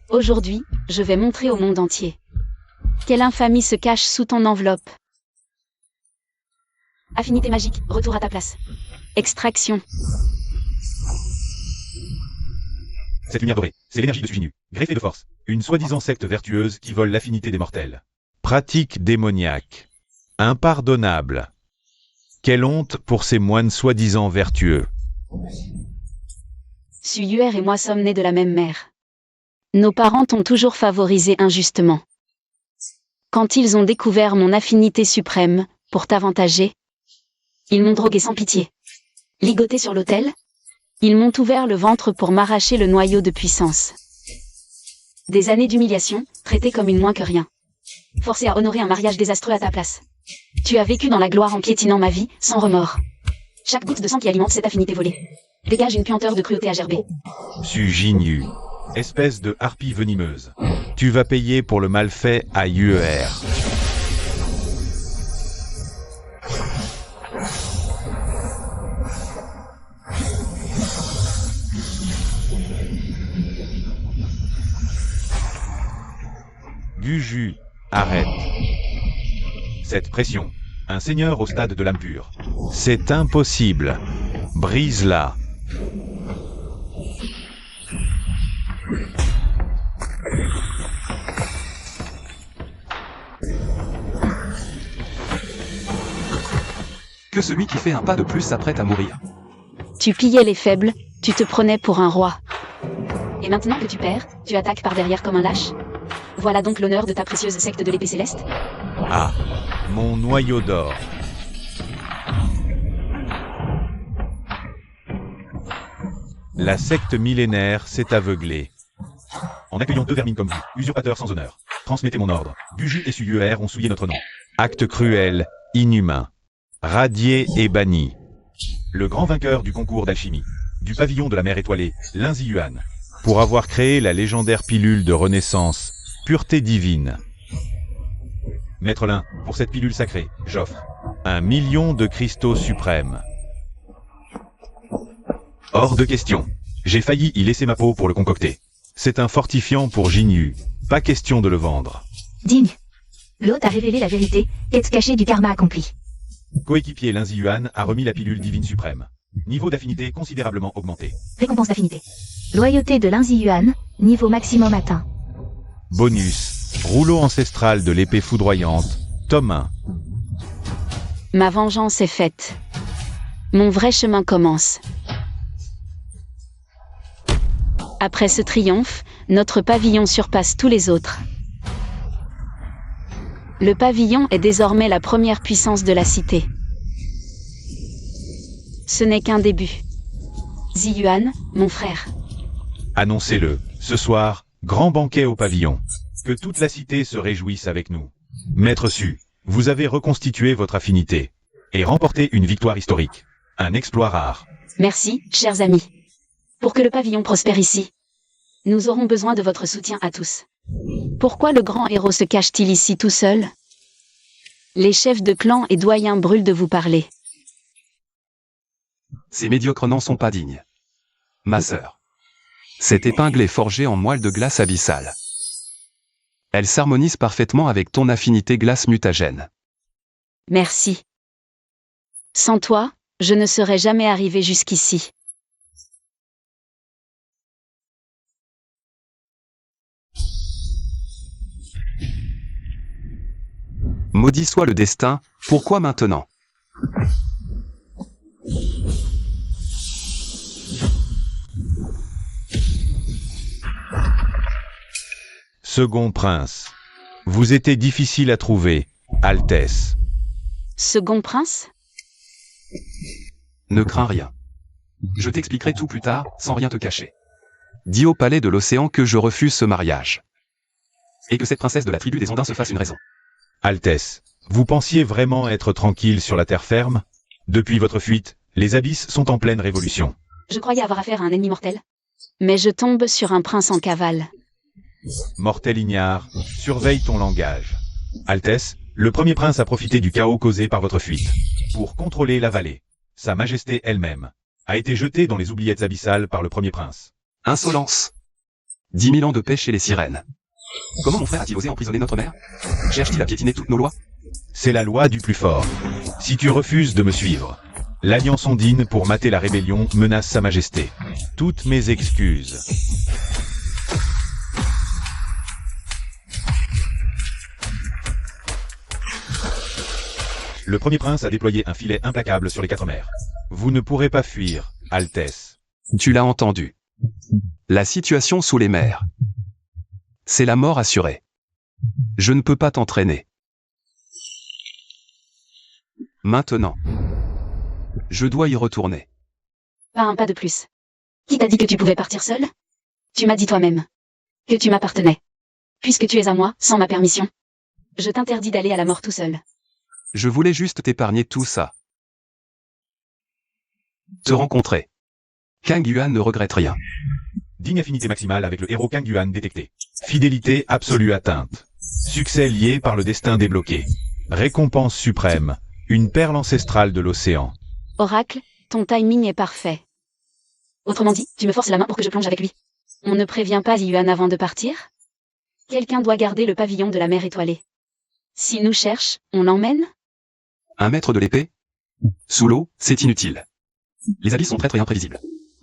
Aujourd'hui, je vais montrer au monde entier. Quelle infamie se cache sous ton enveloppe? Affinité magique, retour à ta place. Extraction. Cette lumière dorée, c'est l'énergie de Suinu, greffée de force, une soi-disant secte vertueuse qui vole l'affinité des mortels. Pratique démoniaque. Impardonnable. Quelle honte pour ces moines soi-disant vertueux. Suyuer et moi sommes nés de la même mère. Nos parents t'ont toujours favorisé injustement. Quand ils ont découvert mon affinité suprême, pour t'avantager, ils m'ont drogué sans pitié. Ligoté sur l'autel, ils m'ont ouvert le ventre pour m'arracher le noyau de puissance. Des années d'humiliation, traitée comme une moins que rien. Forcé à honorer un mariage désastreux à ta place. Tu as vécu dans la gloire en piétinant ma vie, sans remords. Chaque goutte de sang qui alimente cette affinité volée dégage une puanteur de cruauté à gerber. Suinu. Espèce de harpie venimeuse. Tu vas payer pour le mal fait à Yuer. Guju, arrête. Cette pression. Un seigneur au stade de l'âme pure. C'est impossible. Brise-la. Que celui qui fait un pas de plus s'apprête à mourir. Tu pillais les faibles, tu te prenais pour un roi. Et maintenant que tu perds, tu attaques par derrière comme un lâche? Voilà donc l'honneur de ta précieuse secte de l'épée céleste? Ah, mon noyau d'or. La secte millénaire s'est aveuglée. En accueillant deux vermines comme vous, usurpateurs sans honneur, transmettez mon ordre. Guju et Suyuer ont souillé notre nom. Acte cruel, inhumain. Radié et banni. Le grand vainqueur du concours d'alchimie, du pavillon de la mer étoilée, Linzi Yuan, pour avoir créé la légendaire pilule de renaissance, pureté divine. Maître Lin, pour cette pilule sacrée, j'offre 1 million de cristaux suprêmes. Hors de question. J'ai failli y laisser ma peau pour le concocter. C'est un fortifiant pour Jinyu. Pas question de le vendre. Digne. L'hôte a révélé la vérité, quête cachée du karma accompli. Coéquipier Linzi Yuan a remis la pilule divine suprême. Niveau d'affinité considérablement augmenté. Récompense d'affinité. Loyauté de Linzi Yuan, niveau maximum atteint. Bonus. Rouleau ancestral de l'épée foudroyante. Tome 1. Ma vengeance est faite. Mon vrai chemin commence. Après ce triomphe, notre pavillon surpasse tous les autres. Le pavillon est désormais la première puissance de la cité. Ce n'est qu'un début. Ziyuan, mon frère. Annoncez-le. Ce soir, grand banquet au pavillon. Que toute la cité se réjouisse avec nous. Maître Su, vous avez reconstitué votre affinité. Et remporté une victoire historique. Un exploit rare. Merci, chers amis. Pour que le pavillon prospère ici, nous aurons besoin de votre soutien à tous. Pourquoi le grand héros se cache-t-il ici tout seul? Les chefs de clan et doyens brûlent de vous parler. Ces médiocres n'en sont pas dignes. Ma sœur. Cette épingle est forgée en moelle de glace abyssale. Elle s'harmonise parfaitement avec ton affinité glace mutagène. Merci. Sans toi, je ne serais jamais arrivé jusqu'ici. Maudit soit le destin, pourquoi maintenant? Second prince. Vous étiez difficile à trouver, Altesse. Second prince? Ne crains rien. Je t'expliquerai tout plus tard, sans rien te cacher. Dis au palais de l'océan que je refuse ce mariage. Et que cette princesse de la tribu des Ondins se fasse une raison. Altesse, vous pensiez vraiment être tranquille sur la terre ferme? Depuis votre fuite, les abysses sont en pleine révolution. Je croyais avoir affaire à un ennemi mortel. Mais je tombe sur un prince en cavale. Mortel ignare, surveille ton langage. Altesse, le premier prince a profité du chaos causé par votre fuite pour contrôler la vallée. Sa majesté elle-même a été jetée dans les oubliettes abyssales par le premier prince. Insolence. 10 000 ans de paix chez les sirènes. Comment mon frère a-t-il osé emprisonner notre mère? Cherche-t-il à piétiner toutes nos lois? C'est la loi du plus fort. Si tu refuses de me suivre, l'Alliance Ondine pour mater la rébellion menace sa majesté. Toutes mes excuses. Le premier prince a déployé un filet implacable sur les 4 mers. Vous ne pourrez pas fuir, Altesse. Tu l'as entendu. La situation sous les mers. C'est la mort assurée. Je ne peux pas t'entraîner. Maintenant. Je dois y retourner. Pas un pas de plus. Qui t'a dit que tu pouvais partir seul? Tu m'as dit toi-même que tu m'appartenais. Puisque tu es à moi, sans ma permission, je t'interdis d'aller à la mort tout seul. Je voulais juste t'épargner tout ça. Te rencontrer. Kang Yuan ne regrette rien. Digne affinité maximale avec le héros Kang Yuan détecté. Fidélité absolue atteinte. Succès lié par le destin débloqué. Récompense suprême. Une perle ancestrale de l'océan. Oracle, ton timing est parfait. Autrement dit, tu me forces la main pour que je plonge avec lui. On ne prévient pas Yuan avant de partir? Quelqu'un doit garder le pavillon de la mer étoilée. S'il nous cherche, on l'emmène? Un maître de l'épée? Sous l'eau, c'est inutile. Les abysses sont traîtres et imprévisibles.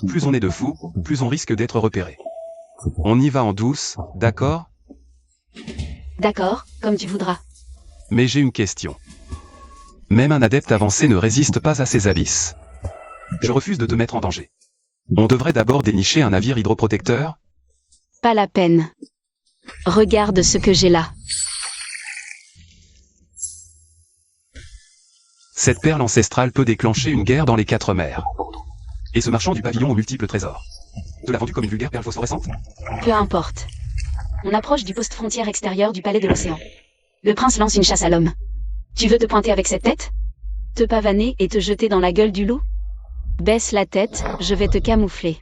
Plus on est de fous, plus on risque d'être repéré. On y va en douce, d'accord? D'accord, comme tu voudras. Mais j'ai une question. Même un adepte avancé ne résiste pas à ces abysses. Je refuse de te mettre en danger. On devrait d'abord dénicher un navire hydroprotecteur? Pas la peine. Regarde ce que j'ai là. Cette perle ancestrale peut déclencher une guerre dans les 4 mers. Et ce marchand du pavillon aux multiples trésors te l'a vendu comme une vulgaire perle phosphorescente? Peu importe. On approche du poste frontière extérieur du palais de l'océan. Le prince lance une chasse à l'homme. Tu veux te pointer avec cette tête? Te pavaner et te jeter dans la gueule du loup? Baisse la tête, je vais te camoufler.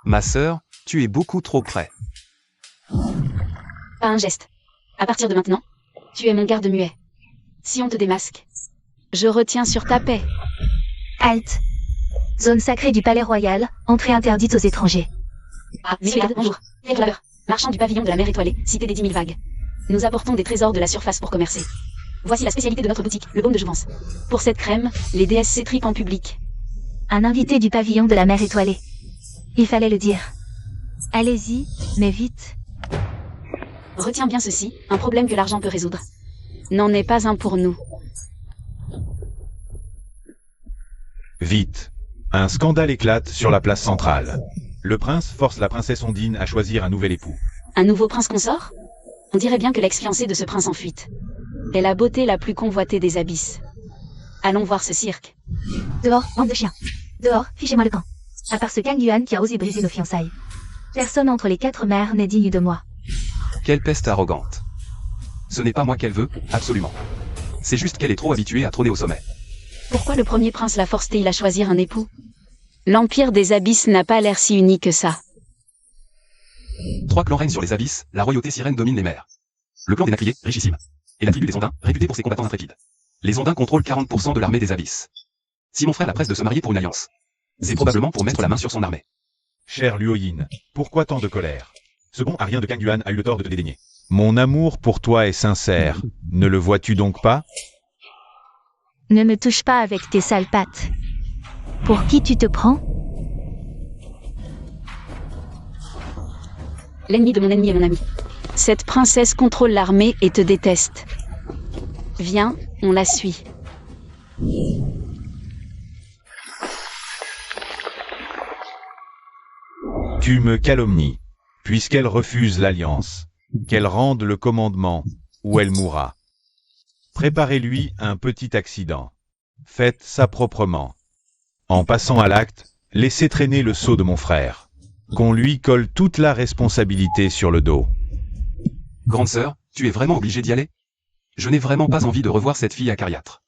Ma sœur, tu es beaucoup trop près. Pas un geste. À partir de maintenant, tu es mon garde muet. Si on te démasque, je retiens sur ta paix. Halte. Zone sacrée du palais royal, entrée interdite aux étrangers. Ah, Zilgad, bonjour. Claveur, marchand du pavillon de la mer étoilée, cité des 10 000 vagues. Nous apportons des trésors de la surface pour commercer. Voici la spécialité de notre boutique, le baume de jouvence. Pour cette crème, les déesses s'étripent en public. Un invité du pavillon de la mer étoilée. Il fallait le dire. Allez-y, mais vite. Retiens bien ceci, un problème que l'argent peut résoudre. N'en est pas un pour nous. Vite. Un scandale éclate sur la place centrale. Le prince force la princesse Ondine à choisir un nouvel époux. Un nouveau prince consort? On dirait bien que l'ex-fiancée de ce prince en fuite est la beauté la plus convoitée des abysses. Allons voir ce cirque. Dehors, bande de chiens. Dehors, fichez-moi le camp. À part ce Kang Yuan qui a osé briser nos fiançailles. Personne entre les 4 mers n'est digne de moi. Quelle peste arrogante. Ce n'est pas moi qu'elle veut, absolument. C'est juste qu'elle est trop habituée à trôner au sommet. Pourquoi le premier prince l'a forcé-t-il à choisir un époux? L'empire des abysses n'a pas l'air si uni que ça. 3 clans règnent sur les abysses, la royauté sirène domine les mers. Le clan des Nacliers, richissime. Et la tribu des Ondins, réputée pour ses combattants intrépides. Les Ondins contrôlent 40% de l'armée des abysses. Si mon frère la presse de se marier pour une alliance, c'est probablement pour mettre la main sur son armée. Cher Luoyin, pourquoi tant de colère? Ce bon arien de Kang Yuan a eu le tort de te dédaigner. Mon amour pour toi est sincère, ne le vois-tu donc pas? Ne me touche pas avec tes sales pattes. Pour qui tu te prends? L'ennemi de mon ennemi est mon ami. Cette princesse contrôle l'armée et te déteste. Viens, on la suit. Tu me calomnies, puisqu'elle refuse l'alliance. Qu'elle rende le commandement, ou elle mourra. Préparez-lui un petit accident. Faites ça proprement. En passant à l'acte, laissez traîner le sceau de mon frère. Qu'on lui colle toute la responsabilité sur le dos. Grande sœur, tu es vraiment obligée d'y aller? Je n'ai vraiment pas envie de revoir cette fille acariâtre.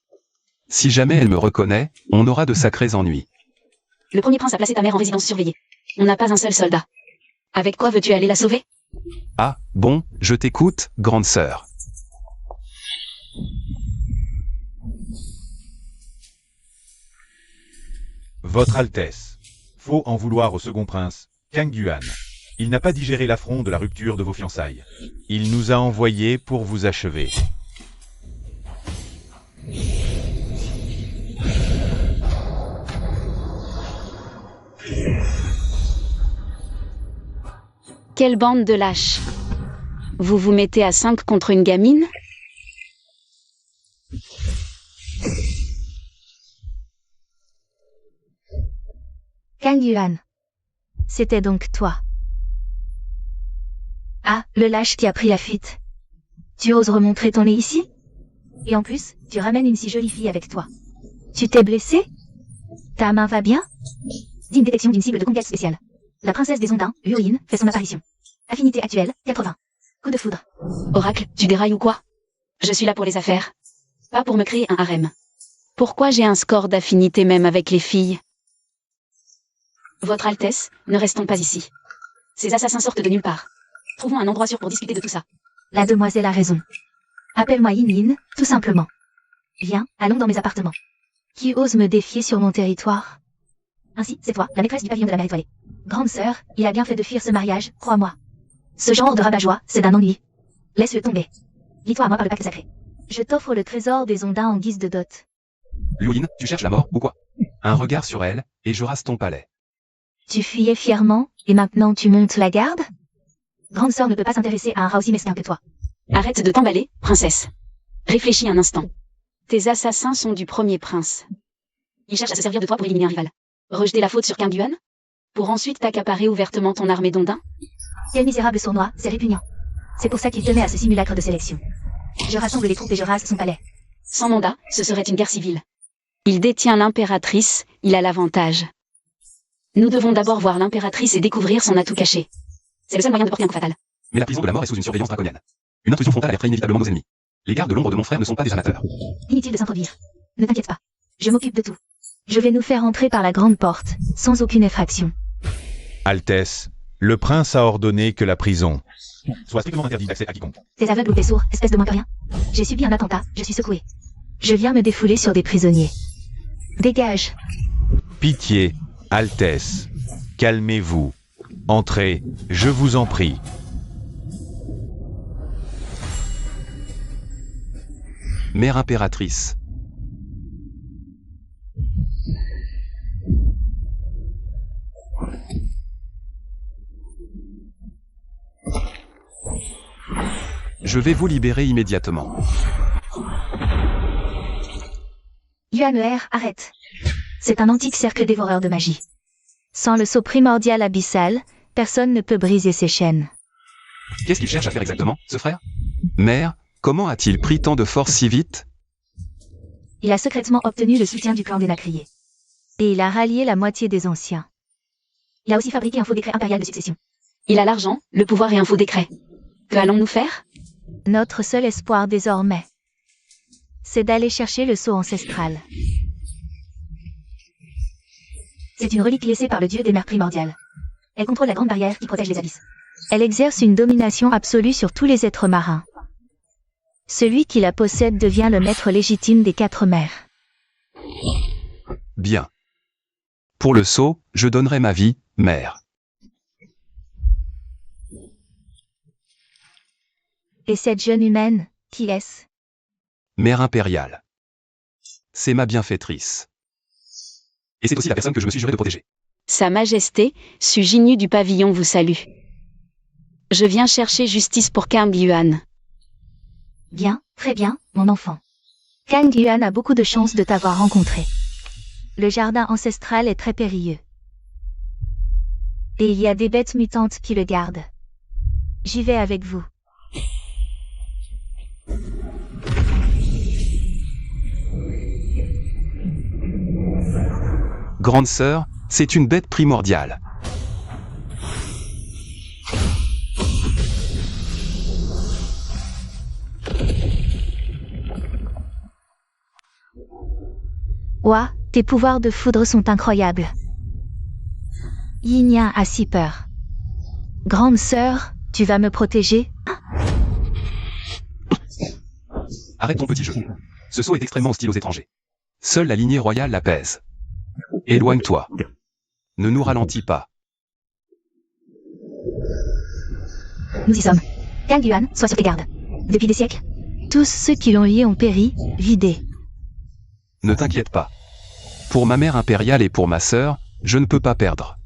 Si jamais elle me reconnaît, on aura de sacrés ennuis. Le premier prince a placé ta mère en résidence surveillée. On n'a pas un seul soldat. Avec quoi veux-tu aller la sauver? Ah, bon, je t'écoute, grande sœur. Votre Altesse, faut en vouloir au second prince, Kang Yuan. Il n'a pas digéré l'affront de la rupture de vos fiançailles. Il nous a envoyés pour vous achever. Quelle bande de lâches! Vous vous mettez à 5 contre une gamine? Kang Yuan. C'était donc toi. Ah, le lâche qui a pris la fuite. Tu oses remontrer ton nez ici? Et en plus, tu ramènes une si jolie fille avec toi. Tu t'es blessé? Ta main va bien? Digne détection d'une cible de conquête spéciale. La princesse des Ondins, Yuyin, fait son apparition. Affinité actuelle, 80. Coup de foudre. Oracle, tu dérailles ou quoi? Je suis là pour les affaires. Pas pour me créer un harem. Pourquoi j'ai un score d'affinité même avec les filles? Votre Altesse, ne restons pas ici. Ces assassins sortent de nulle part. Trouvons un endroit sûr pour discuter de tout ça. La demoiselle a raison. Appelle-moi Yin Yin, tout simplement. Viens, allons dans mes appartements. Qui ose me défier sur mon territoire? Ainsi, c'est toi, la maîtresse du pavillon de la mer étoilée. Grande sœur, il a bien fait de fuir ce mariage, crois-moi. Ce genre de rabat-joie, c'est d'un ennui. Laisse-le tomber. Lie-toi à moi par le pacte sacré. Je t'offre le trésor des Ondins en guise de dot. Yuyin, tu cherches la mort, ou quoi? Un regard sur elle, et je rase ton palais. Tu fuyais fièrement, et maintenant tu montes la garde? Grande sœur ne peut pas s'intéresser à un rat aussi mesquin que toi. Arrête de t'emballer, princesse. Réfléchis un instant. Tes assassins sont du premier prince. Ils cherchent à se servir de toi pour éliminer un rival. Rejeter la faute sur Kang Yuan? Pour ensuite t'accaparer ouvertement ton armée d'Ondins? Quel misérable sournois, c'est répugnant. C'est pour ça qu'il tenait à ce simulacre de sélection. Je rassemble les troupes et je rase son palais. Sans mandat, ce serait une guerre civile. Il détient l'impératrice, il a l'avantage. Nous devons d'abord voir l'impératrice et découvrir son atout caché. C'est le seul moyen de porter un coup fatal. Mais la prison de la mort est sous une surveillance draconienne. Une intrusion frontale alerterait inévitablement nos ennemis. Les gardes de l'ombre de mon frère ne sont pas des amateurs. Inutile de s'introduire. Ne t'inquiète pas. Je m'occupe de tout. Je vais nous faire entrer par la grande porte, sans aucune effraction. Altesse, le prince a ordonné que la prison soit strictement interdite d'accès à quiconque. T'es aveugle ou t'es sourd, espèce de moins que rien. J'ai subi un attentat, je suis secoué. Je viens me défouler sur des prisonniers. Dégage. Pitié, Altesse, calmez-vous. Entrez, je vous en prie. Mère impératrice. Je vais vous libérer immédiatement. Yuan, arrête. C'est un antique cercle dévoreur de magie. Sans le sceau primordial abyssal, personne ne peut briser ses chaînes. Qu'est-ce qu'il cherche à faire exactement, ce frère? Mère, comment a-t-il pris tant de force si vite? Il a secrètement obtenu le soutien du clan des Nacriers. Et il a rallié la moitié des anciens. Il a aussi fabriqué un faux décret impérial de succession. Il a l'argent, le pouvoir et un faux décret. Que allons-nous faire? Notre seul espoir désormais, c'est d'aller chercher le sceau ancestral. C'est une relique laissée par le dieu des mers primordiales. Elle contrôle la grande barrière qui protège les abysses. Elle exerce une domination absolue sur tous les êtres marins. Celui qui la possède devient le maître légitime des 4 mers. Bien. Pour le sceau, je donnerai ma vie, mère. Et cette jeune humaine, qui est-ce? Mère impériale. C'est ma bienfaitrice. Et c'est aussi la personne que je me suis juré de protéger. Sa Majesté, Sujinu du pavillon vous salue. Je viens chercher justice pour Kang Yuan. Bien, très bien, mon enfant. Kang Yuan a beaucoup de chance de t'avoir rencontré. Le jardin ancestral est très périlleux. Et il y a des bêtes mutantes qui le gardent. J'y vais avec vous. Grande sœur, c'est une bête primordiale. Ouah, tes pouvoirs de foudre sont incroyables. Yin a si peur. Grande sœur, tu vas me protéger? Arrête ton petit jeu. Ce sceau est extrêmement hostile aux étrangers. Seule la lignée royale l'apaise. Éloigne-toi. Ne nous ralentis pas. Nous y sommes. Kang Yuan, sois sur tes gardes. Depuis des siècles, tous ceux qui l'ont lié ont péri, vidés. Ne t'inquiète pas. Pour ma mère impériale et pour ma sœur, je ne peux pas perdre.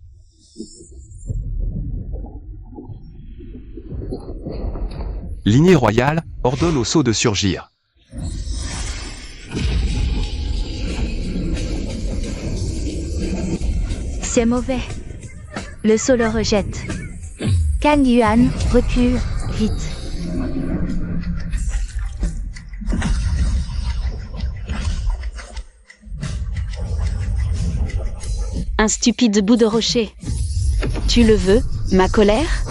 Lignée royale ordonne au sceau de surgir. C'est mauvais. Le sceau le rejette. Kang Yuan, recule, vite. Un stupide bout de rocher. Tu le veux, ma colère?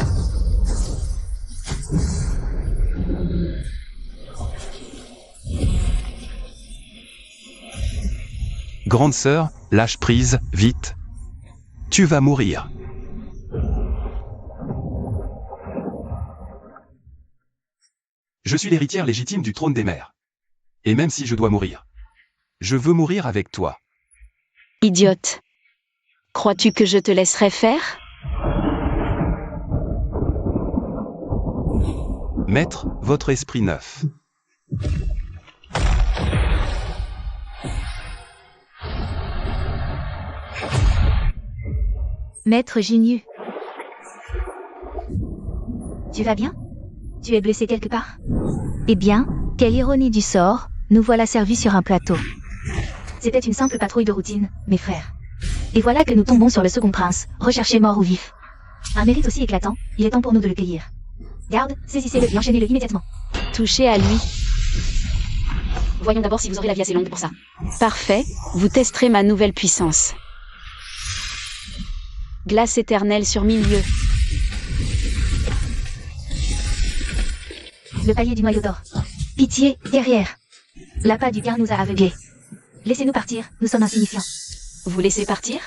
Grande sœur, lâche prise, vite. Tu vas mourir. Je suis l'héritière légitime du trône des mers. Et même si je dois mourir, je veux mourir avec toi. Idiote. Crois-tu que je te laisserai faire? Maître, votre esprit neuf. Maître Jinyu. Tu vas bien? Tu es blessé quelque part? Eh bien, quelle ironie du sort, nous voilà servis sur un plateau. C'était une simple patrouille de routine, mes frères. Et voilà que nous tombons sur le second prince, recherché mort ou vif. Un mérite aussi éclatant, il est temps pour nous de le cueillir. Garde, saisissez-le et enchaînez-le immédiatement. Touchez à lui. Voyons d'abord si vous aurez la vie assez longue pour ça. Parfait, vous testerez ma nouvelle puissance. Glace éternelle sur 1000 lieues. Le palier du noyau d'or. Pitié, derrière. L'appât du Gar nous a aveuglés. Laissez-nous partir, nous sommes insignifiants. Vous laissez partir?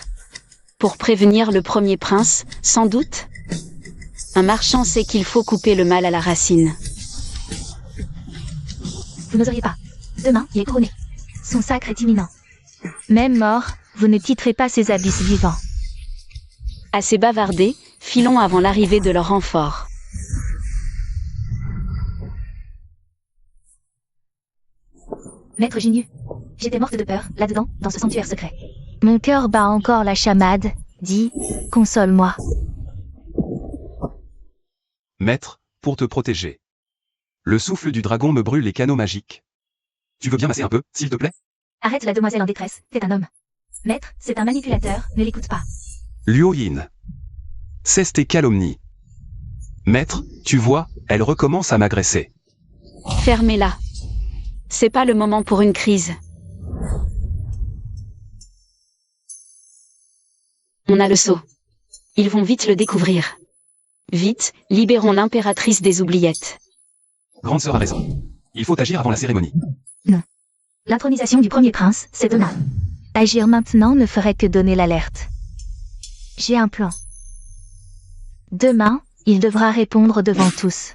Pour prévenir le premier prince, sans doute? Un marchand sait qu'il faut couper le mal à la racine. Vous n'oseriez pas. Demain, il est couronné. Son sacre est imminent. Même mort, vous ne quitterez pas ces abysses vivants. Assez bavardé, filons avant l'arrivée de leur renfort. Maître Jinyu, j'étais morte de peur, là-dedans, dans ce sanctuaire secret. Mon cœur bat encore la chamade, dis, console-moi. Maître, pour te protéger. Le souffle du dragon me brûle les canaux magiques. Tu veux bien masser un peu, s'il te plaît? Arrête la demoiselle en détresse, c'est un homme. Maître, c'est un manipulateur, ne l'écoute pas. Luo Yin. Cesse tes calomnies. Maître, tu vois, elle recommence à m'agresser. Fermez-la. C'est pas le moment pour une crise. On a le sceau. Ils vont vite le découvrir. Vite, libérons l'impératrice des oubliettes. Grande sœur a raison. Il faut agir avant la cérémonie. Non. L'intronisation du premier prince, c'est demain. Agir maintenant ne ferait que donner l'alerte. J'ai un plan. Demain, il devra répondre devant tous.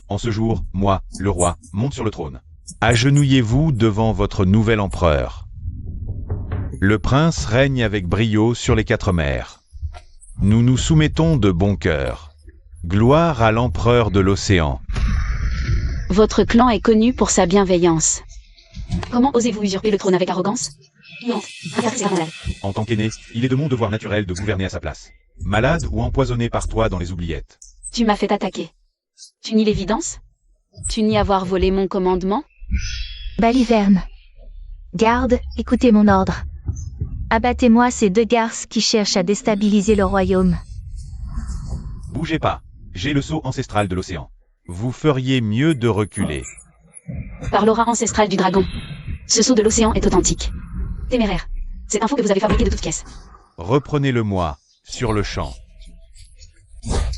En ce jour, moi, le roi, monte sur le trône. Agenouillez-vous devant votre nouvel empereur. Le prince règne avec brio sur les 4 mers. Nous nous soumettons de bon cœur. Gloire à l'empereur de l'océan. Votre clan est connu pour sa bienveillance. Comment osez-vous usurper le trône avec arrogance? Non, c'est scandale. En tant qu'aîné, il est de mon devoir naturel de gouverner à sa place. Malade ou empoisonné par toi dans les oubliettes. Tu m'as fait attaquer. Tu nies l'évidence? Tu nies avoir volé mon commandement? Baliverne. Garde, écoutez mon ordre. Abattez-moi ces 2 garces qui cherchent à déstabiliser le royaume. Bougez pas. J'ai le sceau ancestral de l'océan. Vous feriez mieux de reculer. Par l'aura ancestrale du dragon. Ce sceau de l'océan est authentique. Téméraire. C'est un faux que vous avez fabriqué de toutes pièces. Reprenez-le-moi, sur le champ.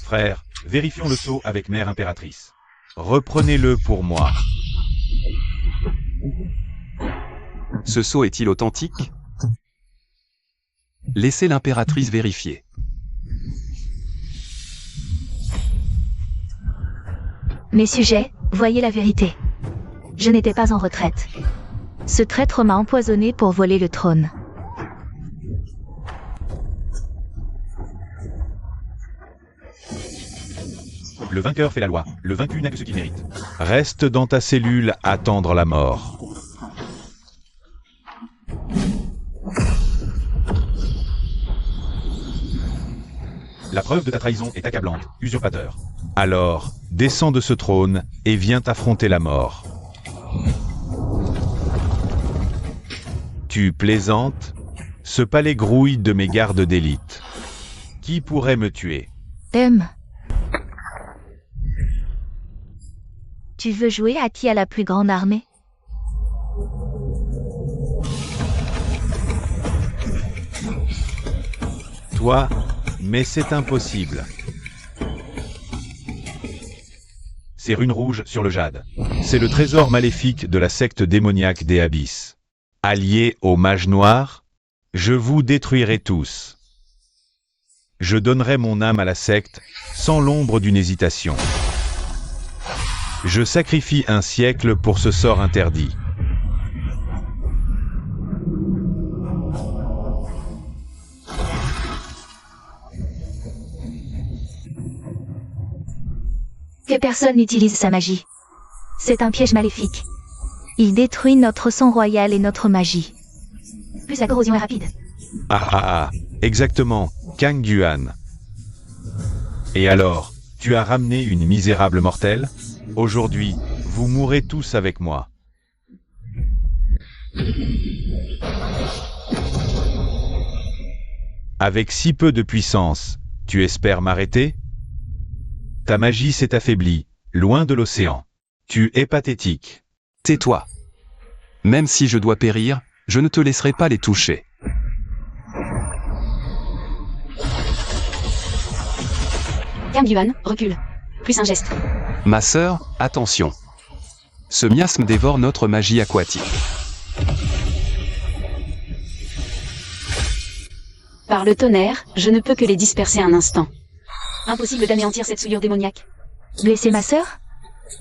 Frère, vérifions le sceau avec Mère Impératrice. Reprenez-le pour moi. Ce sceau est-il authentique? Laissez l'impératrice vérifier. Mes sujets, voyez la vérité. Je n'étais pas en retraite. Ce traître m'a empoisonné pour voler le trône. Le vainqueur fait la loi, le vaincu n'a que ce qu'il mérite. Reste dans ta cellule à attendre la mort. La preuve de ta trahison est accablante, usurpateur. Alors, descends de ce trône et viens affronter la mort. Tu plaisantes? Ce palais grouille de mes gardes d'élite. Qui pourrait me tuer? Tu veux jouer à qui a la plus grande armée? Toi, mais c'est impossible. Ces runes rouges sur le jade. C'est le trésor maléfique de la secte démoniaque des abysses. Alliés aux mages noirs, je vous détruirai tous. Je donnerai mon âme à la secte, sans l'ombre d'une hésitation. Je sacrifie un siècle pour ce sort interdit. Que personne n'utilise sa magie. C'est un piège maléfique. Il détruit notre sang royal et notre magie. Plus la corrosion est rapide. Exactement, Kang Yuan. Et alors, tu as ramené une misérable mortelle? Aujourd'hui, vous mourrez tous avec moi. Avec si peu de puissance, tu espères m'arrêter? Ta magie s'est affaiblie, loin de l'océan. Tu es pathétique. Tais-toi. Même si je dois périr, je ne te laisserai pas les toucher. Kang Yuan, recule. Plus un geste. Ma sœur, attention. Ce miasme dévore notre magie aquatique. Par le tonnerre, je ne peux que les disperser un instant. Impossible d'anéantir cette souillure démoniaque. Blesser ma sœur?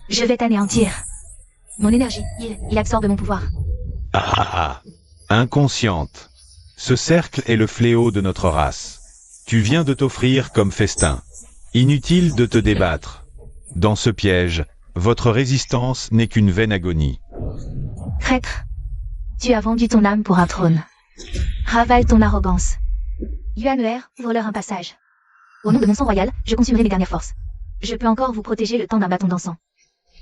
Je vais t'anéantir. Mon énergie, il absorbe mon pouvoir. Inconsciente. Ce cercle est le fléau de notre race. Tu viens de t'offrir comme festin. Inutile de te débattre. Dans ce piège, votre résistance n'est qu'une vaine agonie. Traître. Tu as vendu ton âme pour un trône. Ravale ton arrogance. Yuan, ouvre-leur un passage. Au nom de mon sang royal, je consumerai mes dernières forces. Je peux encore vous protéger le temps d'un bâton d'encens.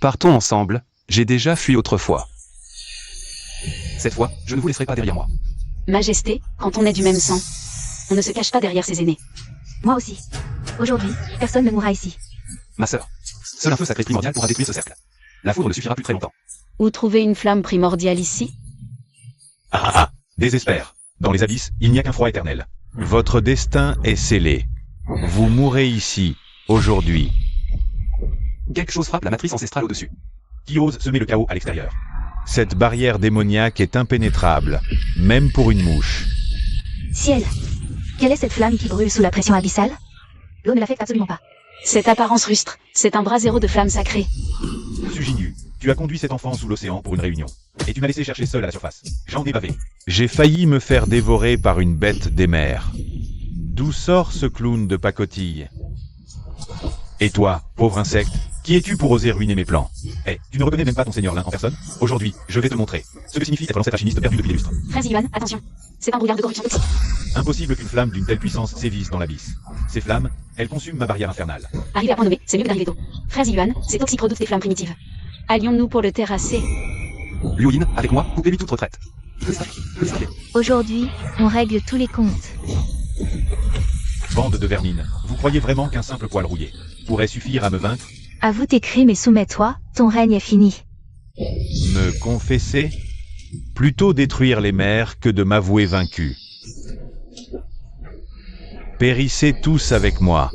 Partons ensemble, j'ai déjà fui autrefois. Cette fois, je ne vous laisserai pas derrière moi. Majesté, quand on est du même sang, on ne se cache pas derrière ses aînés. Moi aussi. Aujourd'hui, personne ne mourra ici. Ma sœur, seul un feu sacré primordial pourra détruire ce cercle. La foudre ne suffira plus très longtemps. Où trouver une flamme primordiale ici? Désespère. Dans les abysses, il n'y a qu'un froid éternel. Votre destin est scellé. Vous mourrez ici, aujourd'hui. Quelque chose frappe la matrice ancestrale au-dessus. Qui ose semer le chaos à l'extérieur? Cette barrière démoniaque est impénétrable, même pour une mouche. Ciel. Quelle est cette flamme qui brûle sous la pression abyssale? L'eau ne l'affecte absolument pas. Cette apparence rustre, c'est un brasero de flamme sacrée. Sujinu, tu as conduit cet enfant sous l'océan pour une réunion. Et tu m'as laissé chercher seul à la surface. J'en ai bavé. J'ai failli me faire dévorer par une bête des mers. D'où sort ce clown de pacotille? Et toi, pauvre insecte, qui es-tu pour oser ruiner mes plans? Tu ne reconnais même pas ton seigneur Lin en personne? Aujourd'hui, je vais te montrer ce que signifie être l'ancêtre alchimiste perdu depuis des lustres. 13 Yuan, attention. C'est un brouillard de corruption toxique. Impossible qu'une flamme d'une telle puissance sévisse dans l'abysse. Ces flammes, elles consument ma barrière infernale. Arriver à point nommé, c'est mieux que d'arriver tôt. 13 Yuan, ces toxiques redoutent des flammes primitives. Allions-nous pour le terrasser? Liu Yin, avec moi, coupez-lui toute retraite. Aujourd'hui, on règle tous les comptes. Bande de vermine, vous croyez vraiment qu'un simple poil rouillé pourrait suffire à me vaincre? Avoue tes crimes et soumets-toi, ton règne est fini. Me confesser? Plutôt détruire les mers que de m'avouer vaincu. Périssez tous avec moi.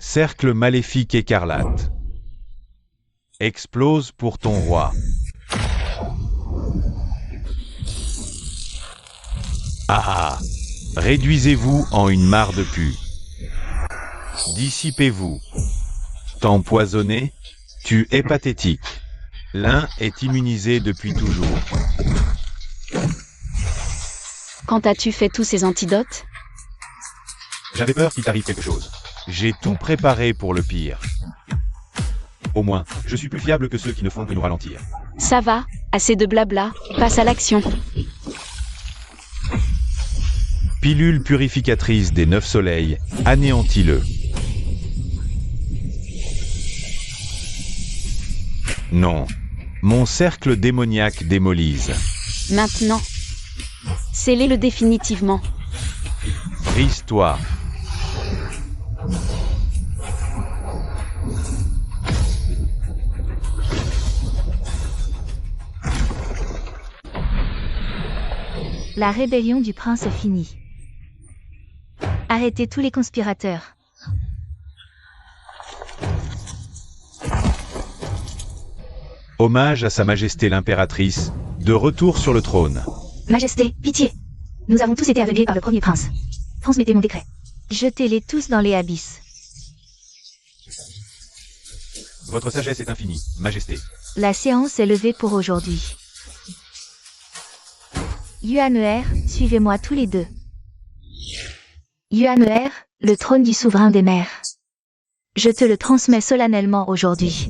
Cercle maléfique écarlate. Explose pour ton roi. Ah! Réduisez-vous en une mare de pu. Dissipez-vous. T'empoisonner? Tu es pathétique. L'un est immunisé depuis toujours. Quand as-tu fait tous ces antidotes? J'avais peur qu'il t'arrive quelque chose. J'ai tout préparé pour le pire. Au moins, je suis plus fiable que ceux qui ne font que nous ralentir. Ça va, assez de blabla, passe à l'action. Pilule purificatrice des 9 soleils, anéantis-le. Non. Mon cercle démoniaque démolise. Maintenant. Scellez-le définitivement. Brise-toi. La rébellion du prince est finie. Arrêtez tous les conspirateurs. Hommage à Sa Majesté l'impératrice, de retour sur le trône. Majesté, pitié. Nous avons tous été aveuglés par le premier prince. Transmettez mon décret. Jetez-les tous dans les abysses. Votre sagesse est infinie, Majesté. La séance est levée pour aujourd'hui. Yuan-Er, suivez-moi tous les deux. Yuan-Er, le trône du souverain des mers. Je te le transmets solennellement aujourd'hui.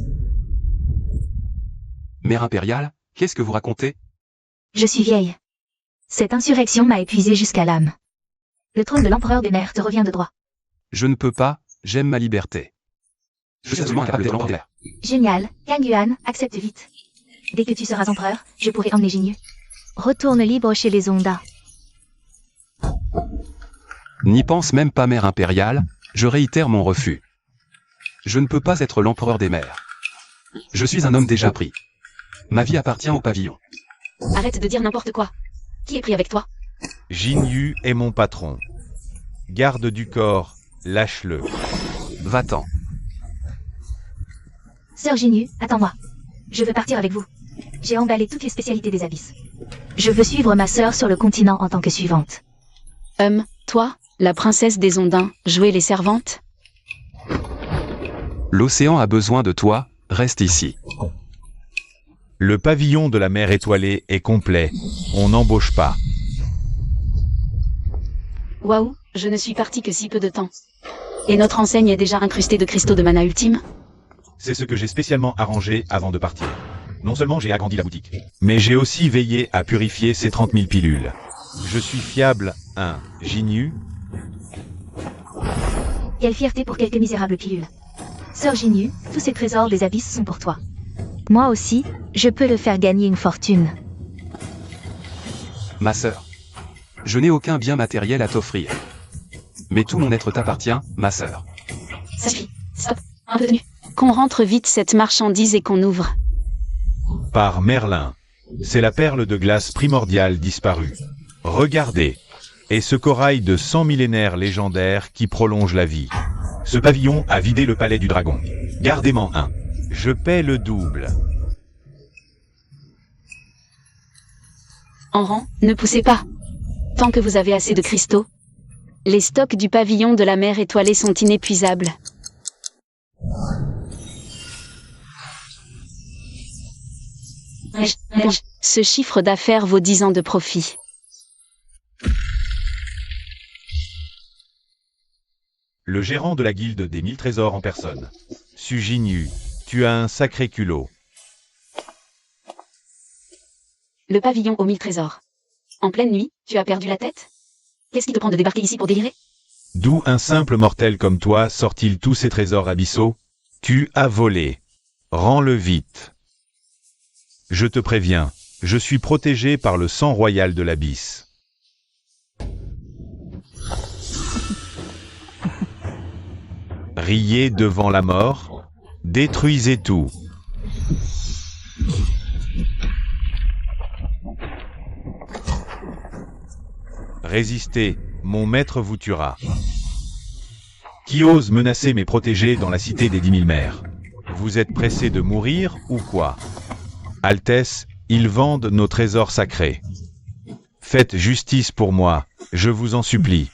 Mère impériale, qu'est-ce que vous racontez? Je suis vieille. Cette insurrection m'a épuisée jusqu'à l'âme. Le trône de l'empereur des mers te revient de droit. Je ne peux pas, j'aime ma liberté. Je suis absolument incapable d'être l'empereur. Génial, Kang Yuan, accepte vite. Dès que tu seras empereur, je pourrai emmener Jinyu. Retourne libre chez les Zonda. N'y pense même pas, mère impériale, je réitère mon refus. Je ne peux pas être l'empereur des mers. Je suis un homme déjà pris. Ma vie appartient au pavillon. Arrête de dire n'importe quoi. Qui est pris avec toi? Jinyu est mon patron. Garde du corps, lâche-le. Va-t'en. Sœur Jinyu, attends-moi. Je veux partir avec vous. J'ai emballé toutes les spécialités des abysses. Je veux suivre ma sœur sur le continent en tant que suivante. Toi, la princesse des Ondins, jouer les servantes? L'océan a besoin de toi, reste ici. Le pavillon de la mer étoilée est complet. On n'embauche pas. Waouh, je ne suis partie que si peu de temps. Et notre enseigne est déjà incrustée de cristaux de mana ultime? C'est ce que j'ai spécialement arrangé avant de partir. Non seulement j'ai agrandi la boutique, mais j'ai aussi veillé à purifier ces 30 000 pilules. Je suis fiable, Jinyu. Quelle fierté pour quelques misérables pilules. Sœur Jinyu, tous ces trésors des abysses sont pour toi. Moi aussi, je peux le faire gagner une fortune. Ma sœur. Je n'ai aucun bien matériel à t'offrir. Mais tout mon être t'appartient, ma sœur. Ça suffit. Stop. Un peu tenu. Qu'on rentre vite cette marchandise et qu'on ouvre. Par Merlin. C'est la perle de glace primordiale disparue. Regardez. Et ce corail de 100 millénaires légendaires qui prolonge la vie. Ce pavillon a vidé le palais du dragon. Gardez-m'en un. Je paie le double. En rang, ne poussez pas. Tant que vous avez assez de cristaux. Les stocks du pavillon de la mer étoilée sont inépuisables. Ce chiffre d'affaires vaut 10 ans de profit. Le gérant de la guilde des 1000 trésors en personne. Su Jinyu, tu as un sacré culot. Le pavillon aux 1000 trésors. En pleine nuit, tu as perdu la tête? Qu'est-ce qui te prend de débarquer ici pour délirer? D'où un simple mortel comme toi sort-il tous ces trésors abyssaux? Tu as volé. Rends-le vite. Je te préviens, je suis protégé par le sang royal de l'abysse. Riez devant la mort, détruisez tout. Résistez, mon maître vous tuera. Qui ose menacer mes protégés dans la cité des 10 000 mers? Vous êtes pressés de mourir ou quoi? Altesse, ils vendent nos trésors sacrés. Faites justice pour moi, Je vous en supplie.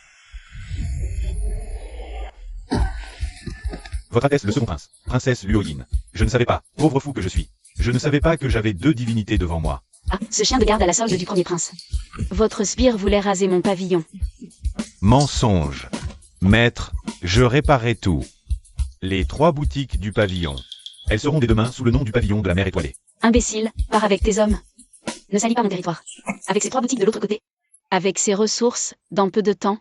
Votre Altesse le second prince, princesse Luoyin. Je ne savais pas, pauvre fou que je suis. Je ne savais pas que j'avais 2 divinités devant moi. Ah, ce chien de garde à la solde du premier prince. Votre sbire voulait raser mon pavillon. Mensonge. Maître, je réparerai tout. Les 3 boutiques du pavillon. Elles seront dès demain sous le nom du pavillon de la mer étoilée. Imbécile, pars avec tes hommes. Ne salis pas mon territoire. Avec ces 3 boutiques de l'autre côté. Avec ses ressources, dans peu de temps,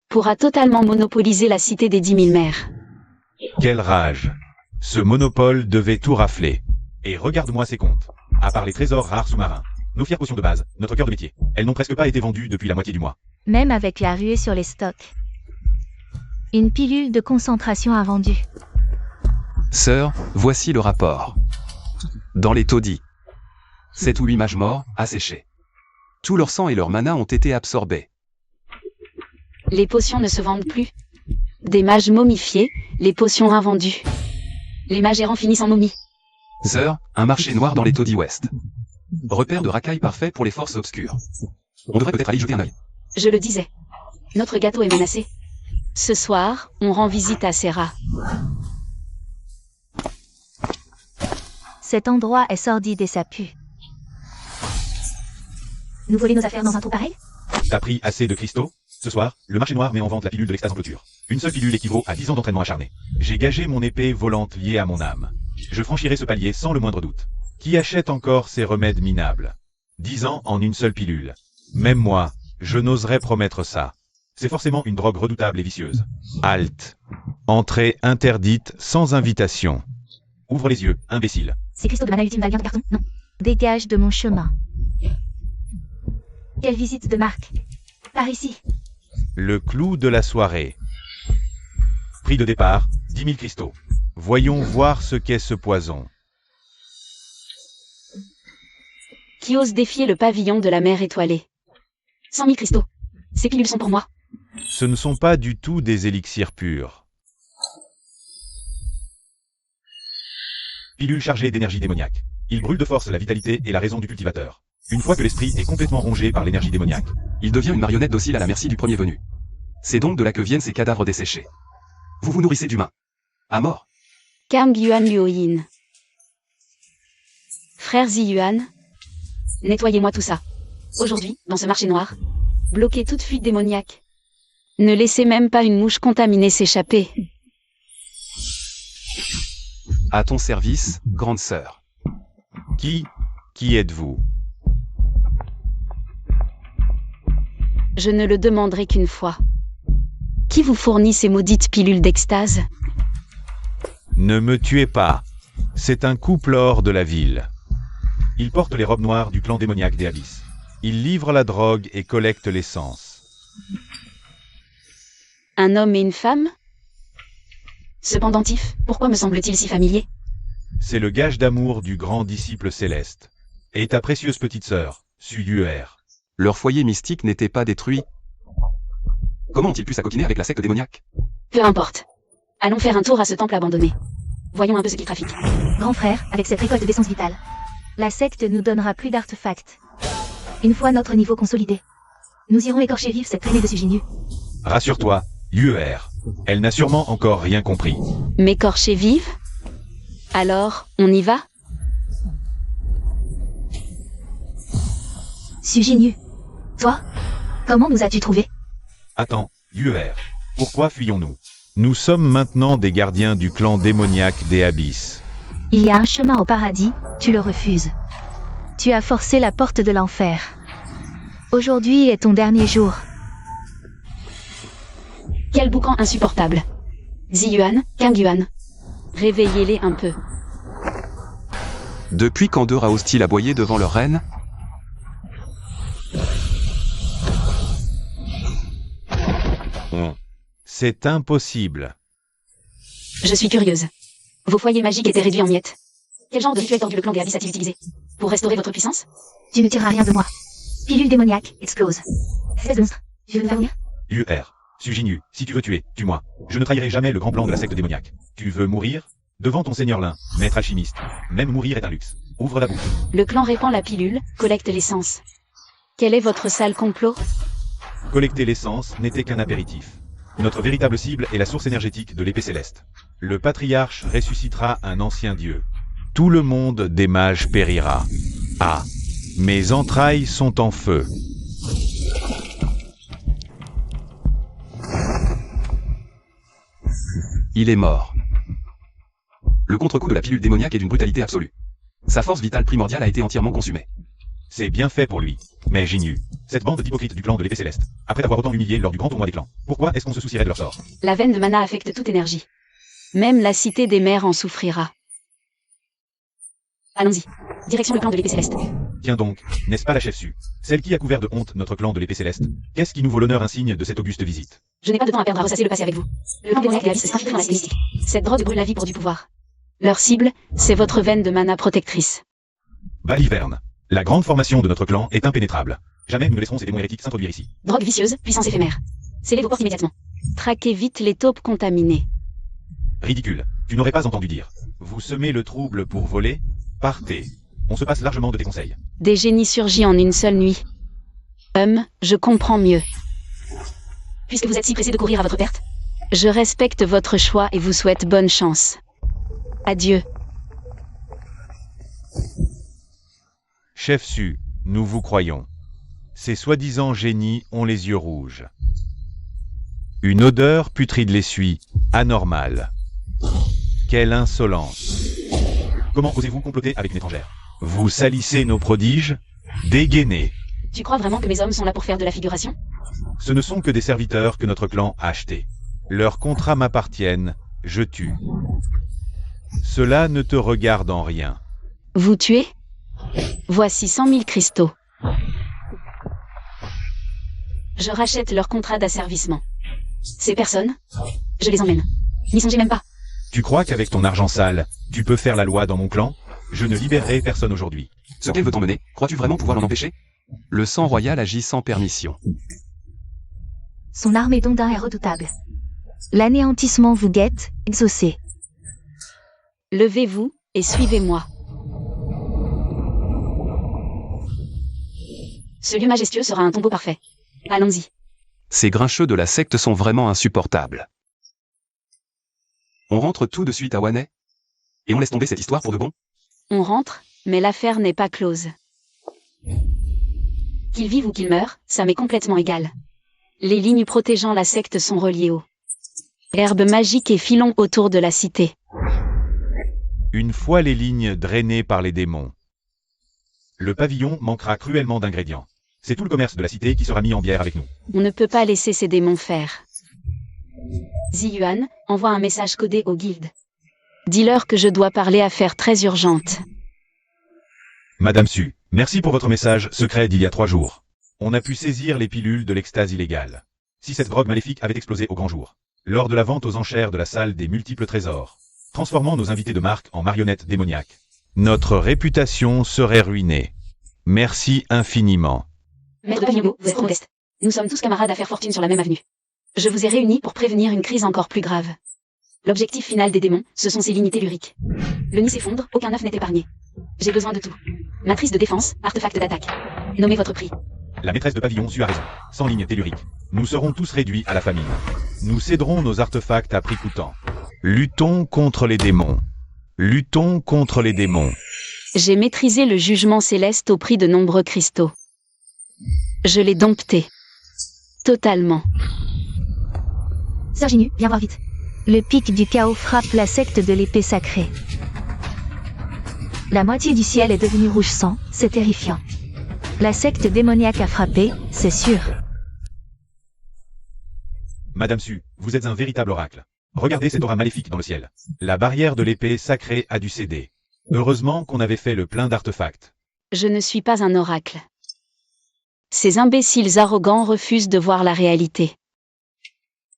pourra totalement monopoliser la cité des 10 000 mers. Quelle rage. Ce monopole devait tout rafler. Et regarde-moi ces comptes. À part les trésors rares sous-marins, nos fières potions de base, notre cœur de métier, elles n'ont presque pas été vendues depuis la moitié du mois. Même avec la ruée sur les stocks. Une pilule de concentration a vendu. Sœur, voici le rapport. Dans les taudis, 7 ou 8 mages morts, asséchés. Tout leur sang et leur mana ont été absorbés. Les potions ne se vendent plus. Des mages momifiés, les potions invendues. Les mages errants finissent en momie. Sœur, un marché noir dans les taudis ouest. Repère de racailles parfait pour les forces obscures. On devrait peut-être aller y jeter un œil. Je le disais. Notre gâteau est menacé. Ce soir, on rend visite à Serra. Cet endroit est sordide et ça pue. Nous voler nos affaires dans un trou pareil? T'as pris assez de cristaux? Ce soir, le marché noir met en vente la pilule de l'extase en clôture. Une seule pilule équivaut à 10 ans d'entraînement acharné. J'ai gagé mon épée volante liée à mon âme. Je franchirai ce palier sans le moindre doute. Qui achète encore ces remèdes minables? 10 ans en une seule pilule. Même moi, je n'oserais promettre ça. C'est forcément une drogue redoutable et vicieuse. Halte. Entrée interdite sans invitation. Ouvre les yeux, imbécile. Ces cristaux de mana ultime valent bien de carton? Non. Dégage de mon chemin. Quelle visite de marque. Par ici. Le clou de la soirée. Prix de départ, 10 000 cristaux. Voyons voir ce qu'est ce poison. Qui ose défier le pavillon de la mer étoilée? 100 000 cristaux. Ces pilules sont pour moi. Ce ne sont pas du tout des élixirs purs. Pilules chargées d'énergie démoniaque. Il brûle de force la vitalité et la raison du cultivateur. Une fois que l'esprit est complètement rongé par l'énergie démoniaque, Il devient une marionnette docile à la merci du premier venu. C'est donc de là que viennent ces cadavres desséchés. Vous vous nourrissez d'humains. À mort. Kang Yuan Luoyin. Frères Ziyuan, nettoyez-moi tout ça. Aujourd'hui, dans ce marché noir, bloquez toute fuite démoniaque. Ne laissez même pas une mouche contaminée s'échapper. À ton service, grande sœur. Qui êtes-vous? Je ne le demanderai qu'une fois. Qui vous fournit ces maudites pilules d'extase? Ne me tuez pas. C'est un couple hors de la ville. Ils portent les robes noires du clan démoniaque des Abysses. Ils livrent la drogue et collectent l'essence. Un homme et une femme? Ce pendentif, pourquoi me semble-t-il si familier? C'est le gage d'amour du grand disciple céleste. Et ta précieuse petite sœur, Suyuer. Leur foyer mystique n'était pas détruit. Comment ont-ils pu s'acoquiner avec la secte démoniaque? Peu importe. Allons faire un tour à ce temple abandonné. Voyons un peu ce qu'ils trafiquent. Grand frère, avec cette récolte d'essence vitale, la secte nous donnera plus d'artefacts. Une fois notre niveau consolidé, nous irons écorcher vive cette traînée de sujets nus. Rassure-toi, Yuer. Elle n'a sûrement encore rien compris. M'écorcher vive? Alors, on y va? Sujet nu. Toi, comment nous as-tu trouvé? Attends, Yuer. Pourquoi fuyons-nous? Nous sommes maintenant des gardiens du clan démoniaque des Abysses. Il y a un chemin au paradis, tu le refuses. Tu as forcé la porte de l'enfer. Aujourd'hui est ton dernier jour. Quel boucan insupportable. Ziyuan, Kang Yuan. Réveillez-les un peu. Depuis quand 2 Raostil aboyaient devant leur reine? C'est impossible. Je suis curieuse. Vos foyers magiques étaient réduits en miettes. Quel genre de rituel tordu le clan des Abysses a-t-il utilisé? Pour restaurer votre puissance? Tu ne tireras rien de moi. Pilule démoniaque, explose. Espèce de monstre, je veux me faire mourir? Yuer. Sujinu, si tu veux tuer, tue-moi. Je ne trahirai jamais le grand plan de la secte démoniaque. Tu veux mourir? Devant ton seigneur Lin, maître alchimiste. Même mourir est un luxe. Ouvre la bouche. Le clan répand la pilule, collecte l'essence. Quel est votre sale complot? Collecter l'essence n'était qu'un apéritif. Notre véritable cible est la source énergétique de l'épée céleste. Le patriarche ressuscitera un ancien dieu. Tout le monde des mages périra. Ah, mes entrailles sont en feu. Il est mort. Le contre-coup de la pilule démoniaque est d'une brutalité absolue. Sa force vitale primordiale a été entièrement consumée. C'est bien fait pour lui. Mais Ginyu, cette bande d'hypocrites du clan de l'épée céleste, après avoir autant humilié lors du grand tournoi des clans, pourquoi est-ce qu'on se soucierait de leur sort? La veine de mana affecte toute énergie. Même la cité des mers en souffrira. Allons-y. Direction le clan de l'épée céleste. Tiens donc, n'est-ce pas la chef Su, celle qui a couvert de honte notre clan de l'épée céleste? Qu'est-ce qui nous vaut l'honneur insigne de cette auguste visite? Je n'ai pas de temps à perdre à ressasser le passé avec vous. Le clan démoniaque et Abyss s'infiltre dans la cité mystique. Cette drogue brûle la vie pour du pouvoir. Leur cible, c'est votre veine de mana protectrice. Baliverne. La grande formation de notre clan est impénétrable. Jamais nous ne laisserons ces démons hérétiques s'introduire ici. Drogue vicieuse, puissance éphémère. Scellez vos portes immédiatement. Traquez vite les taupes contaminées. Ridicule. Tu n'aurais pas entendu dire. Vous semez le trouble pour voler? Partez. On se passe largement de tes conseils. Des génies surgis en une seule nuit. Je comprends mieux. Puisque vous êtes si pressé de courir à votre perte, je respecte votre choix et vous souhaite bonne chance. Adieu. Chef Su, nous vous croyons. Ces soi-disant génies ont les yeux rouges. Une odeur putride les suit, anormale. Quelle insolence. Comment osez-vous comploter avec une étrangère? Vous salissez nos prodiges? Dégainez. Tu crois vraiment que mes hommes sont là pour faire de la figuration? Ce ne sont que des serviteurs que notre clan a achetés. Leurs contrats m'appartiennent, je tue. Cela ne te regarde en rien. Vous tuez? Voici 100 000 cristaux. Je rachète leur contrat d'asservissement. Ces personnes, je les emmène. N'y songez même pas. Tu crois qu'avec ton argent sale, tu peux faire la loi dans mon clan? Je ne libérerai personne aujourd'hui. Ce qu'elle veut t'emmener, crois-tu vraiment pouvoir l'en empêcher? Le sang royal agit sans permission. Son armée d'Ondin est redoutable. L'anéantissement vous guette, exaucé. Levez-vous et suivez-moi. Ce lieu majestueux sera un tombeau parfait. Allons-y. Ces grincheux de la secte sont vraiment insupportables. On rentre tout de suite à Wannet? Et on laisse tomber cette histoire pour de bon? On rentre, mais l'affaire n'est pas close. Qu'il vive ou qu'il meure, ça m'est complètement égal. Les lignes protégeant la secte sont reliées aux herbes magiques et filons autour de la cité. Une fois les lignes drainées par les démons, le pavillon manquera cruellement d'ingrédients. C'est tout le commerce de la cité qui sera mis en bière avec nous. On ne peut pas laisser ces démons faire. Ziyuan, envoie un message codé au guilde. Dis-leur que je dois parler affaire très urgente. Madame Su, merci pour votre message secret d'il y a 3 jours. On a pu saisir les pilules de l'extase illégale. Si cette drogue maléfique avait explosé au grand jour, lors de la vente aux enchères de la salle des multiples trésors, transformant nos invités de marque en marionnettes démoniaques, notre réputation serait ruinée. Merci infiniment. Maître Pavillon, vous êtes trop modeste. Nous sommes tous camarades à faire fortune sur la même avenue. Je vous ai réunis pour prévenir une crise encore plus grave. L'objectif final des démons, ce sont ces lignes telluriques. Le nid s'effondre, aucun œuf n'est épargné. J'ai besoin de tout. Matrice de défense, artefact d'attaque. Nommez votre prix. La maîtresse de pavillon Su a raison. Sans ligne tellurique, nous serons tous réduits à la famine. Nous céderons nos artefacts à prix coûtant. Luttons contre les démons. Luttons contre les démons. J'ai maîtrisé le jugement céleste au prix de nombreux cristaux. Je l'ai dompté. Totalement. Sœur Ginyu, viens voir vite. Le pic du chaos frappe la secte de l'épée sacrée. La moitié du ciel est devenue rouge sang, c'est terrifiant. La secte démoniaque a frappé, c'est sûr. Madame Su, vous êtes un véritable oracle. Regardez cette aura maléfique dans le ciel. La barrière de l'épée sacrée a dû céder. Heureusement qu'on avait fait le plein d'artefacts. Je ne suis pas un oracle. Ces imbéciles arrogants refusent de voir la réalité.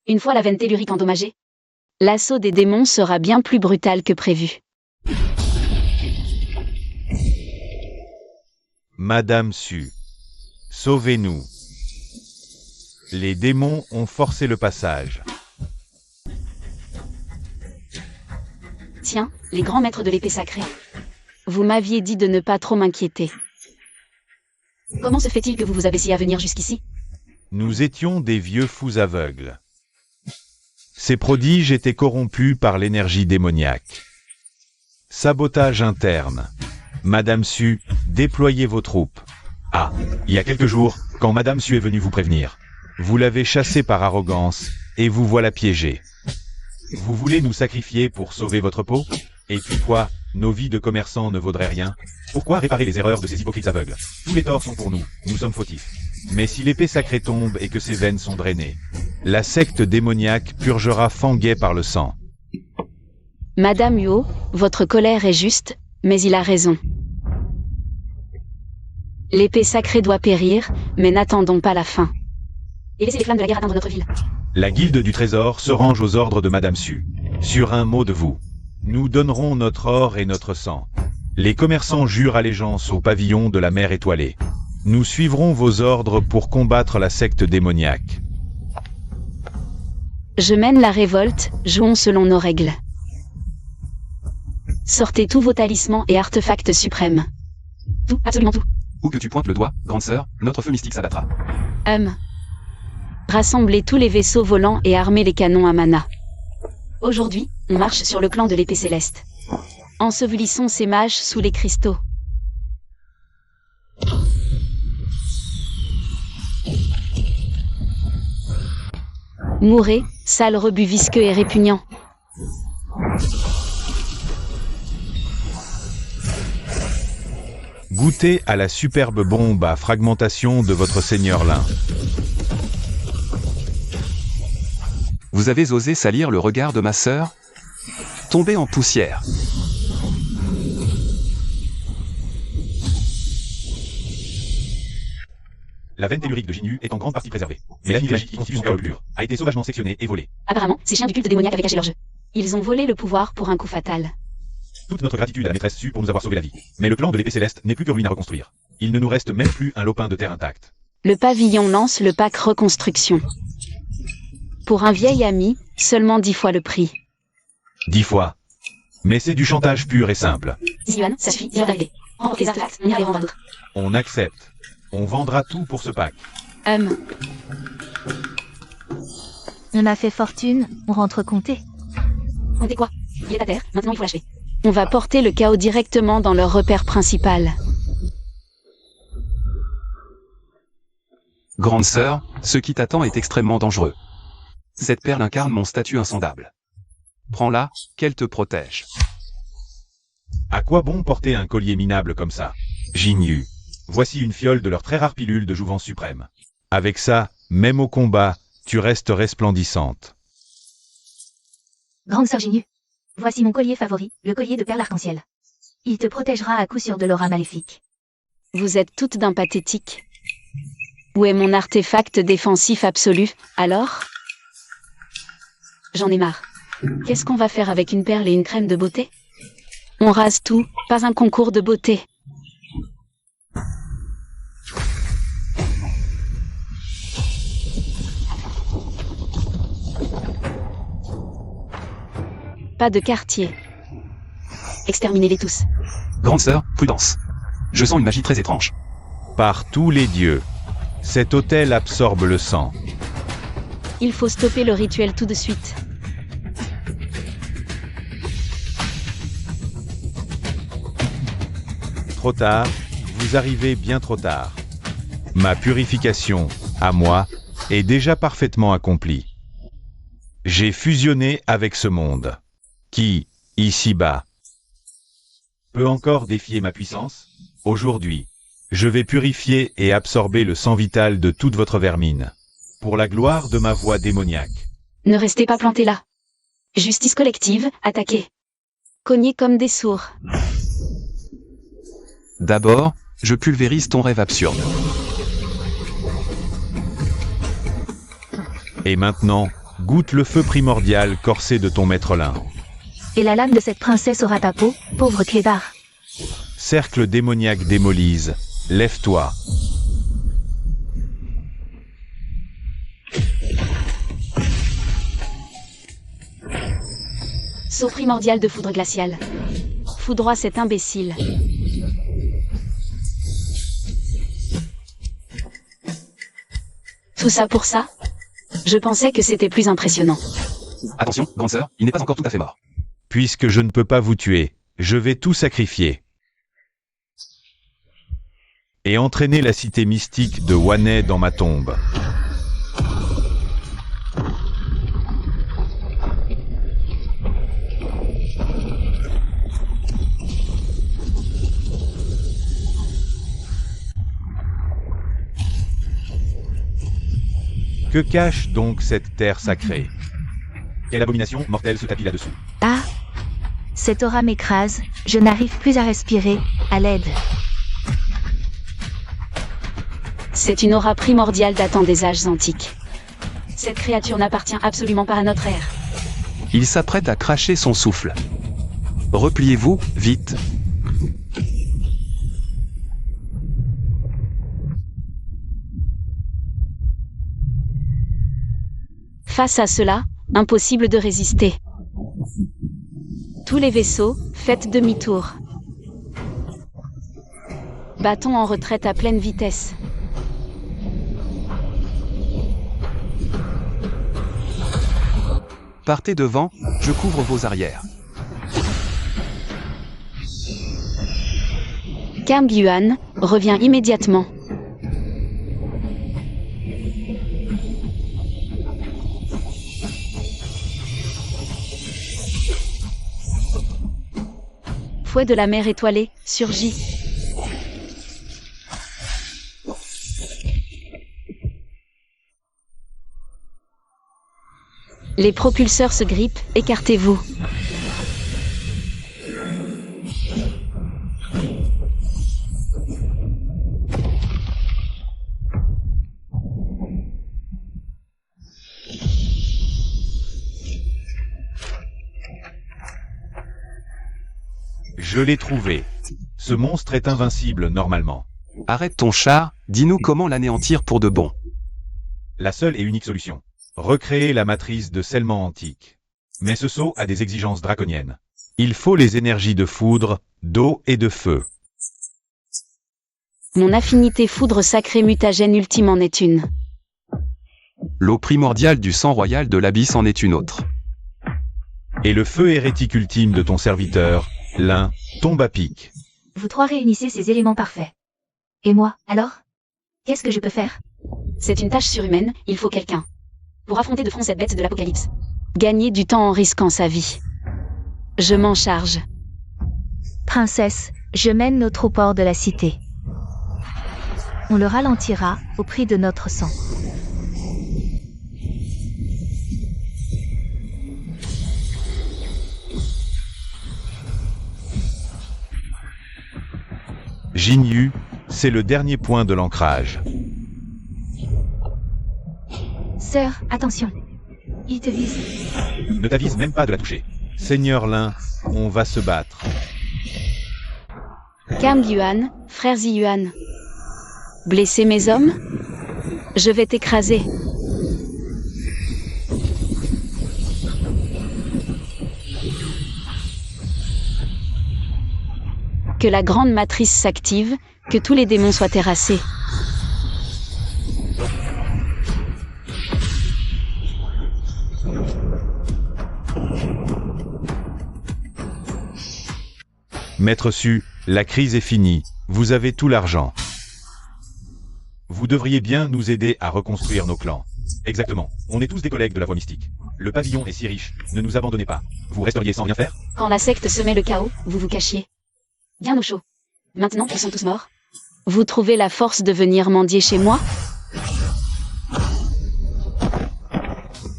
Une fois la veine tellurique endommagée, l'assaut des démons sera bien plus brutal que prévu. Madame Su, sauvez-nous. Les démons ont forcé le passage. Tiens, les grands maîtres de l'épée sacrée. Vous m'aviez dit de ne pas trop m'inquiéter. Comment se fait-il que vous vous abaissez à venir jusqu'ici? Nous étions des vieux fous aveugles. Ces prodiges étaient corrompus par l'énergie démoniaque. Sabotage interne. Madame Su, déployez vos troupes. Ah, il y a quelques jours, quand Madame Su est venue vous prévenir. Vous l'avez chassée par arrogance, et vous voilà piégé. Vous voulez nous sacrifier pour sauver votre peau? Et puis quoi? Nos vies de commerçants ne vaudraient rien? Pourquoi réparer les erreurs de ces hypocrites aveugles? Tous les torts sont pour nous, nous sommes fautifs. Mais si l'épée sacrée tombe et que ses veines sont drainées, la secte démoniaque purgera Fanguet par le sang. Madame Huo, votre colère est juste, mais il a raison. L'épée sacrée doit périr, mais n'attendons pas la fin. Et laissez les flammes de la guerre atteindre notre ville. La guilde du trésor se range aux ordres de Madame Su. Sur un mot de vous, nous donnerons notre or et notre sang. Les commerçants jurent allégeance au pavillon de la mer étoilée. Nous suivrons vos ordres pour combattre la secte démoniaque. Je mène la révolte, jouons selon nos règles. Sortez tous vos talismans et artefacts suprêmes. Tout, absolument tout. Où que tu pointes le doigt, grande sœur, notre feu mystique s'abattra. Rassemblez tous les vaisseaux volants et armez les canons à mana. Aujourd'hui, on marche sur le clan de l'épée céleste. Ensevelissons ces mages sous les cristaux. Mourez, sale rebut visqueux et répugnant. Goûtez à la superbe bombe à fragmentation de votre seigneur Lin. Vous avez osé salir le regard de ma sœur? Tombez en poussière. La veine tellurique de Jinyu est en grande partie préservée. Mais l'anime magique qui constitue son cœur le plus pur a été sauvagement sectionné et volé. Apparemment, ces chiens du culte démoniaque avaient caché leur jeu. Ils ont volé le pouvoir pour un coup fatal. Toute notre gratitude à la maîtresse Su pour nous avoir sauvé la vie. Mais le clan de l'épée céleste n'est plus que ruine à reconstruire. Il ne nous reste même plus un lopin de terre intact. Le pavillon lance le pack reconstruction. Pour un vieil ami, seulement 10 fois le prix. 10 fois. Mais c'est du chantage pur et simple. 10 yuan, ça suffit, 10 heures d'arrivée. Remporte les artefacts, on ira les revendre d'autres. On accepte. On vendra tout pour ce pack. On a fait fortune, on rentre compter. Comptez quoi? Il est à terre, maintenant il faut l'achever. On va porter le chaos directement dans leur repère principal. Grande sœur, ce qui t'attend est extrêmement dangereux. Cette perle incarne mon statut insondable. Prends-la, qu'elle te protège. À quoi bon porter un collier minable comme ça? Jinyu. Voici une fiole de leur très rare pilule de jouvence suprême. Avec ça, même au combat, tu restes resplendissante. Grande sœur Jinyu. Voici mon collier favori, le collier de perles arc-en-ciel. Il te protégera à coup sûr de l'aura maléfique. Vous êtes toutes d'un pathétique. Où est mon artefact défensif absolu, alors? J'en ai marre. Qu'est-ce qu'on va faire avec une perle et une crème de beauté? On rase tout, pas un concours de beauté. Pas de quartier. Exterminez-les tous. Grande sœur, prudence. Je sens une magie très étrange. Par tous les dieux. Cet autel absorbe le sang. Il faut stopper le rituel tout de suite. Trop tard, vous arrivez bien trop tard. Ma purification, à moi, est déjà parfaitement accomplie. J'ai fusionné avec ce monde, qui, ici-bas, peut encore défier ma puissance. Aujourd'hui, je vais purifier et absorber le sang vital de toute votre vermine, pour la gloire de ma voix démoniaque. Ne restez pas plantés là. Justice collective, attaquez. Cognez comme des sourds. D'abord, je pulvérise ton rêve absurde. Et maintenant, goûte le feu primordial corsé de ton maître Lin. Et la lame de cette princesse aura ta peau, pauvre clébard. Cercle démoniaque démolise, lève-toi. Saut primordial de foudre glaciale. Foudroie cet imbécile. Tout ça pour ça? Je pensais que c'était plus impressionnant. Attention, grande sœur, il n'est pas encore tout à fait mort. Puisque je ne peux pas vous tuer, je vais tout sacrifier. Et entraîner la cité mystique de Wanai dans ma tombe. Que cache donc cette terre sacrée? Quelle abomination mortelle se tapit là-dessous? Ah! Cette aura m'écrase, je n'arrive plus à respirer, à l'aide. C'est une aura primordiale datant des âges antiques. Cette créature n'appartient absolument pas à notre ère. Il s'apprête à cracher son souffle. Repliez-vous, vite. Face à cela, impossible de résister. Tous les vaisseaux, faites demi-tour. Battons en retraite à pleine vitesse. Partez devant, je couvre vos arrières. Cam Yuan revient immédiatement. Fouet de la mer étoilée surgit. Les propulseurs se grippent, écartez-vous. Je l'ai trouvé. Ce monstre est invincible normalement. Arrête ton char, dis-nous comment l'anéantir pour de bon. La seule et unique solution. Recréer la matrice de scellement antique. Mais ce saut a des exigences draconiennes. Il faut les énergies de foudre, d'eau et de feu. Mon affinité foudre sacrée mutagène ultime en est une. L'eau primordiale du sang royal de l'abysse en est une autre. Et le feu hérétique ultime de ton serviteur, l'un, tombe à pic. Vous trois réunissez ces éléments parfaits. Et moi, alors? Qu'est-ce que je peux faire? C'est une tâche surhumaine, il faut quelqu'un. Pour affronter de front cette bête de l'apocalypse. Gagner du temps en risquant sa vie. Je m'en charge. Princesse, je mène nos troupes hors de la cité. On le ralentira au prix de notre sang. Jinyu, c'est le dernier point de l'ancrage. Sœur, attention. Il te vise. Ne t'avise même pas de la toucher. Seigneur Lin, on va se battre. Cam Yuan, frère Ziyuan. Blesser mes hommes? Je vais t'écraser. Que la grande matrice s'active, que tous les démons soient terrassés. Maître Su, la crise est finie, vous avez tout l'argent. Vous devriez bien nous aider à reconstruire nos clans. Exactement, on est tous des collègues de la voie mystique. Le pavillon est si riche, ne nous abandonnez pas. Vous resteriez sans rien faire? Quand la secte semait le chaos, vous vous cachiez. Bien au chaud. Maintenant qu'ils sont tous morts, vous trouvez la force de venir mendier chez moi?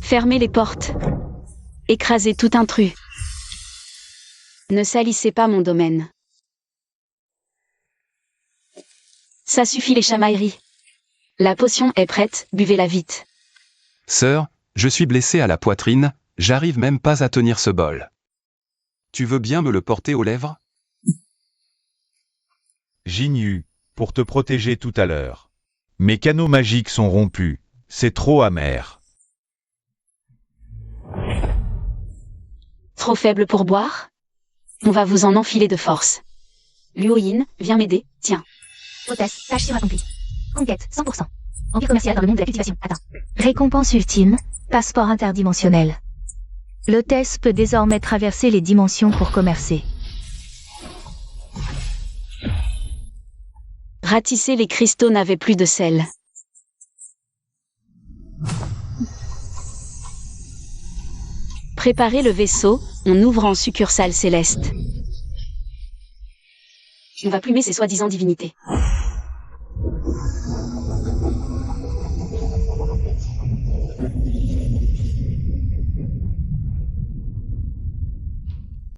Fermez les portes. Écrasez tout intrus. Ne salissez pas mon domaine. Ça suffit les chamailleries. La potion est prête, buvez-la vite. Sœur, je suis blessé à la poitrine, j'arrive même pas à tenir ce bol. Tu veux bien me le porter aux lèvres? Jinyu, pour te protéger tout à l'heure. Mes canaux magiques sont rompus, c'est trop amer. Trop faible pour boire? On va vous en enfiler de force. Luo Yin, viens m'aider, tiens. Hôtesse, tâche sur accomplie. Conquête, 100%. Empire commercial dans le monde de la cultivation. Atteint. Récompense ultime, passeport interdimensionnel. L'hôtesse peut désormais traverser les dimensions pour commercer. Ratisser les cristaux n'avait plus de sel. Préparer le vaisseau, on ouvre en succursale céleste. On va plumer ces soi-disant divinités.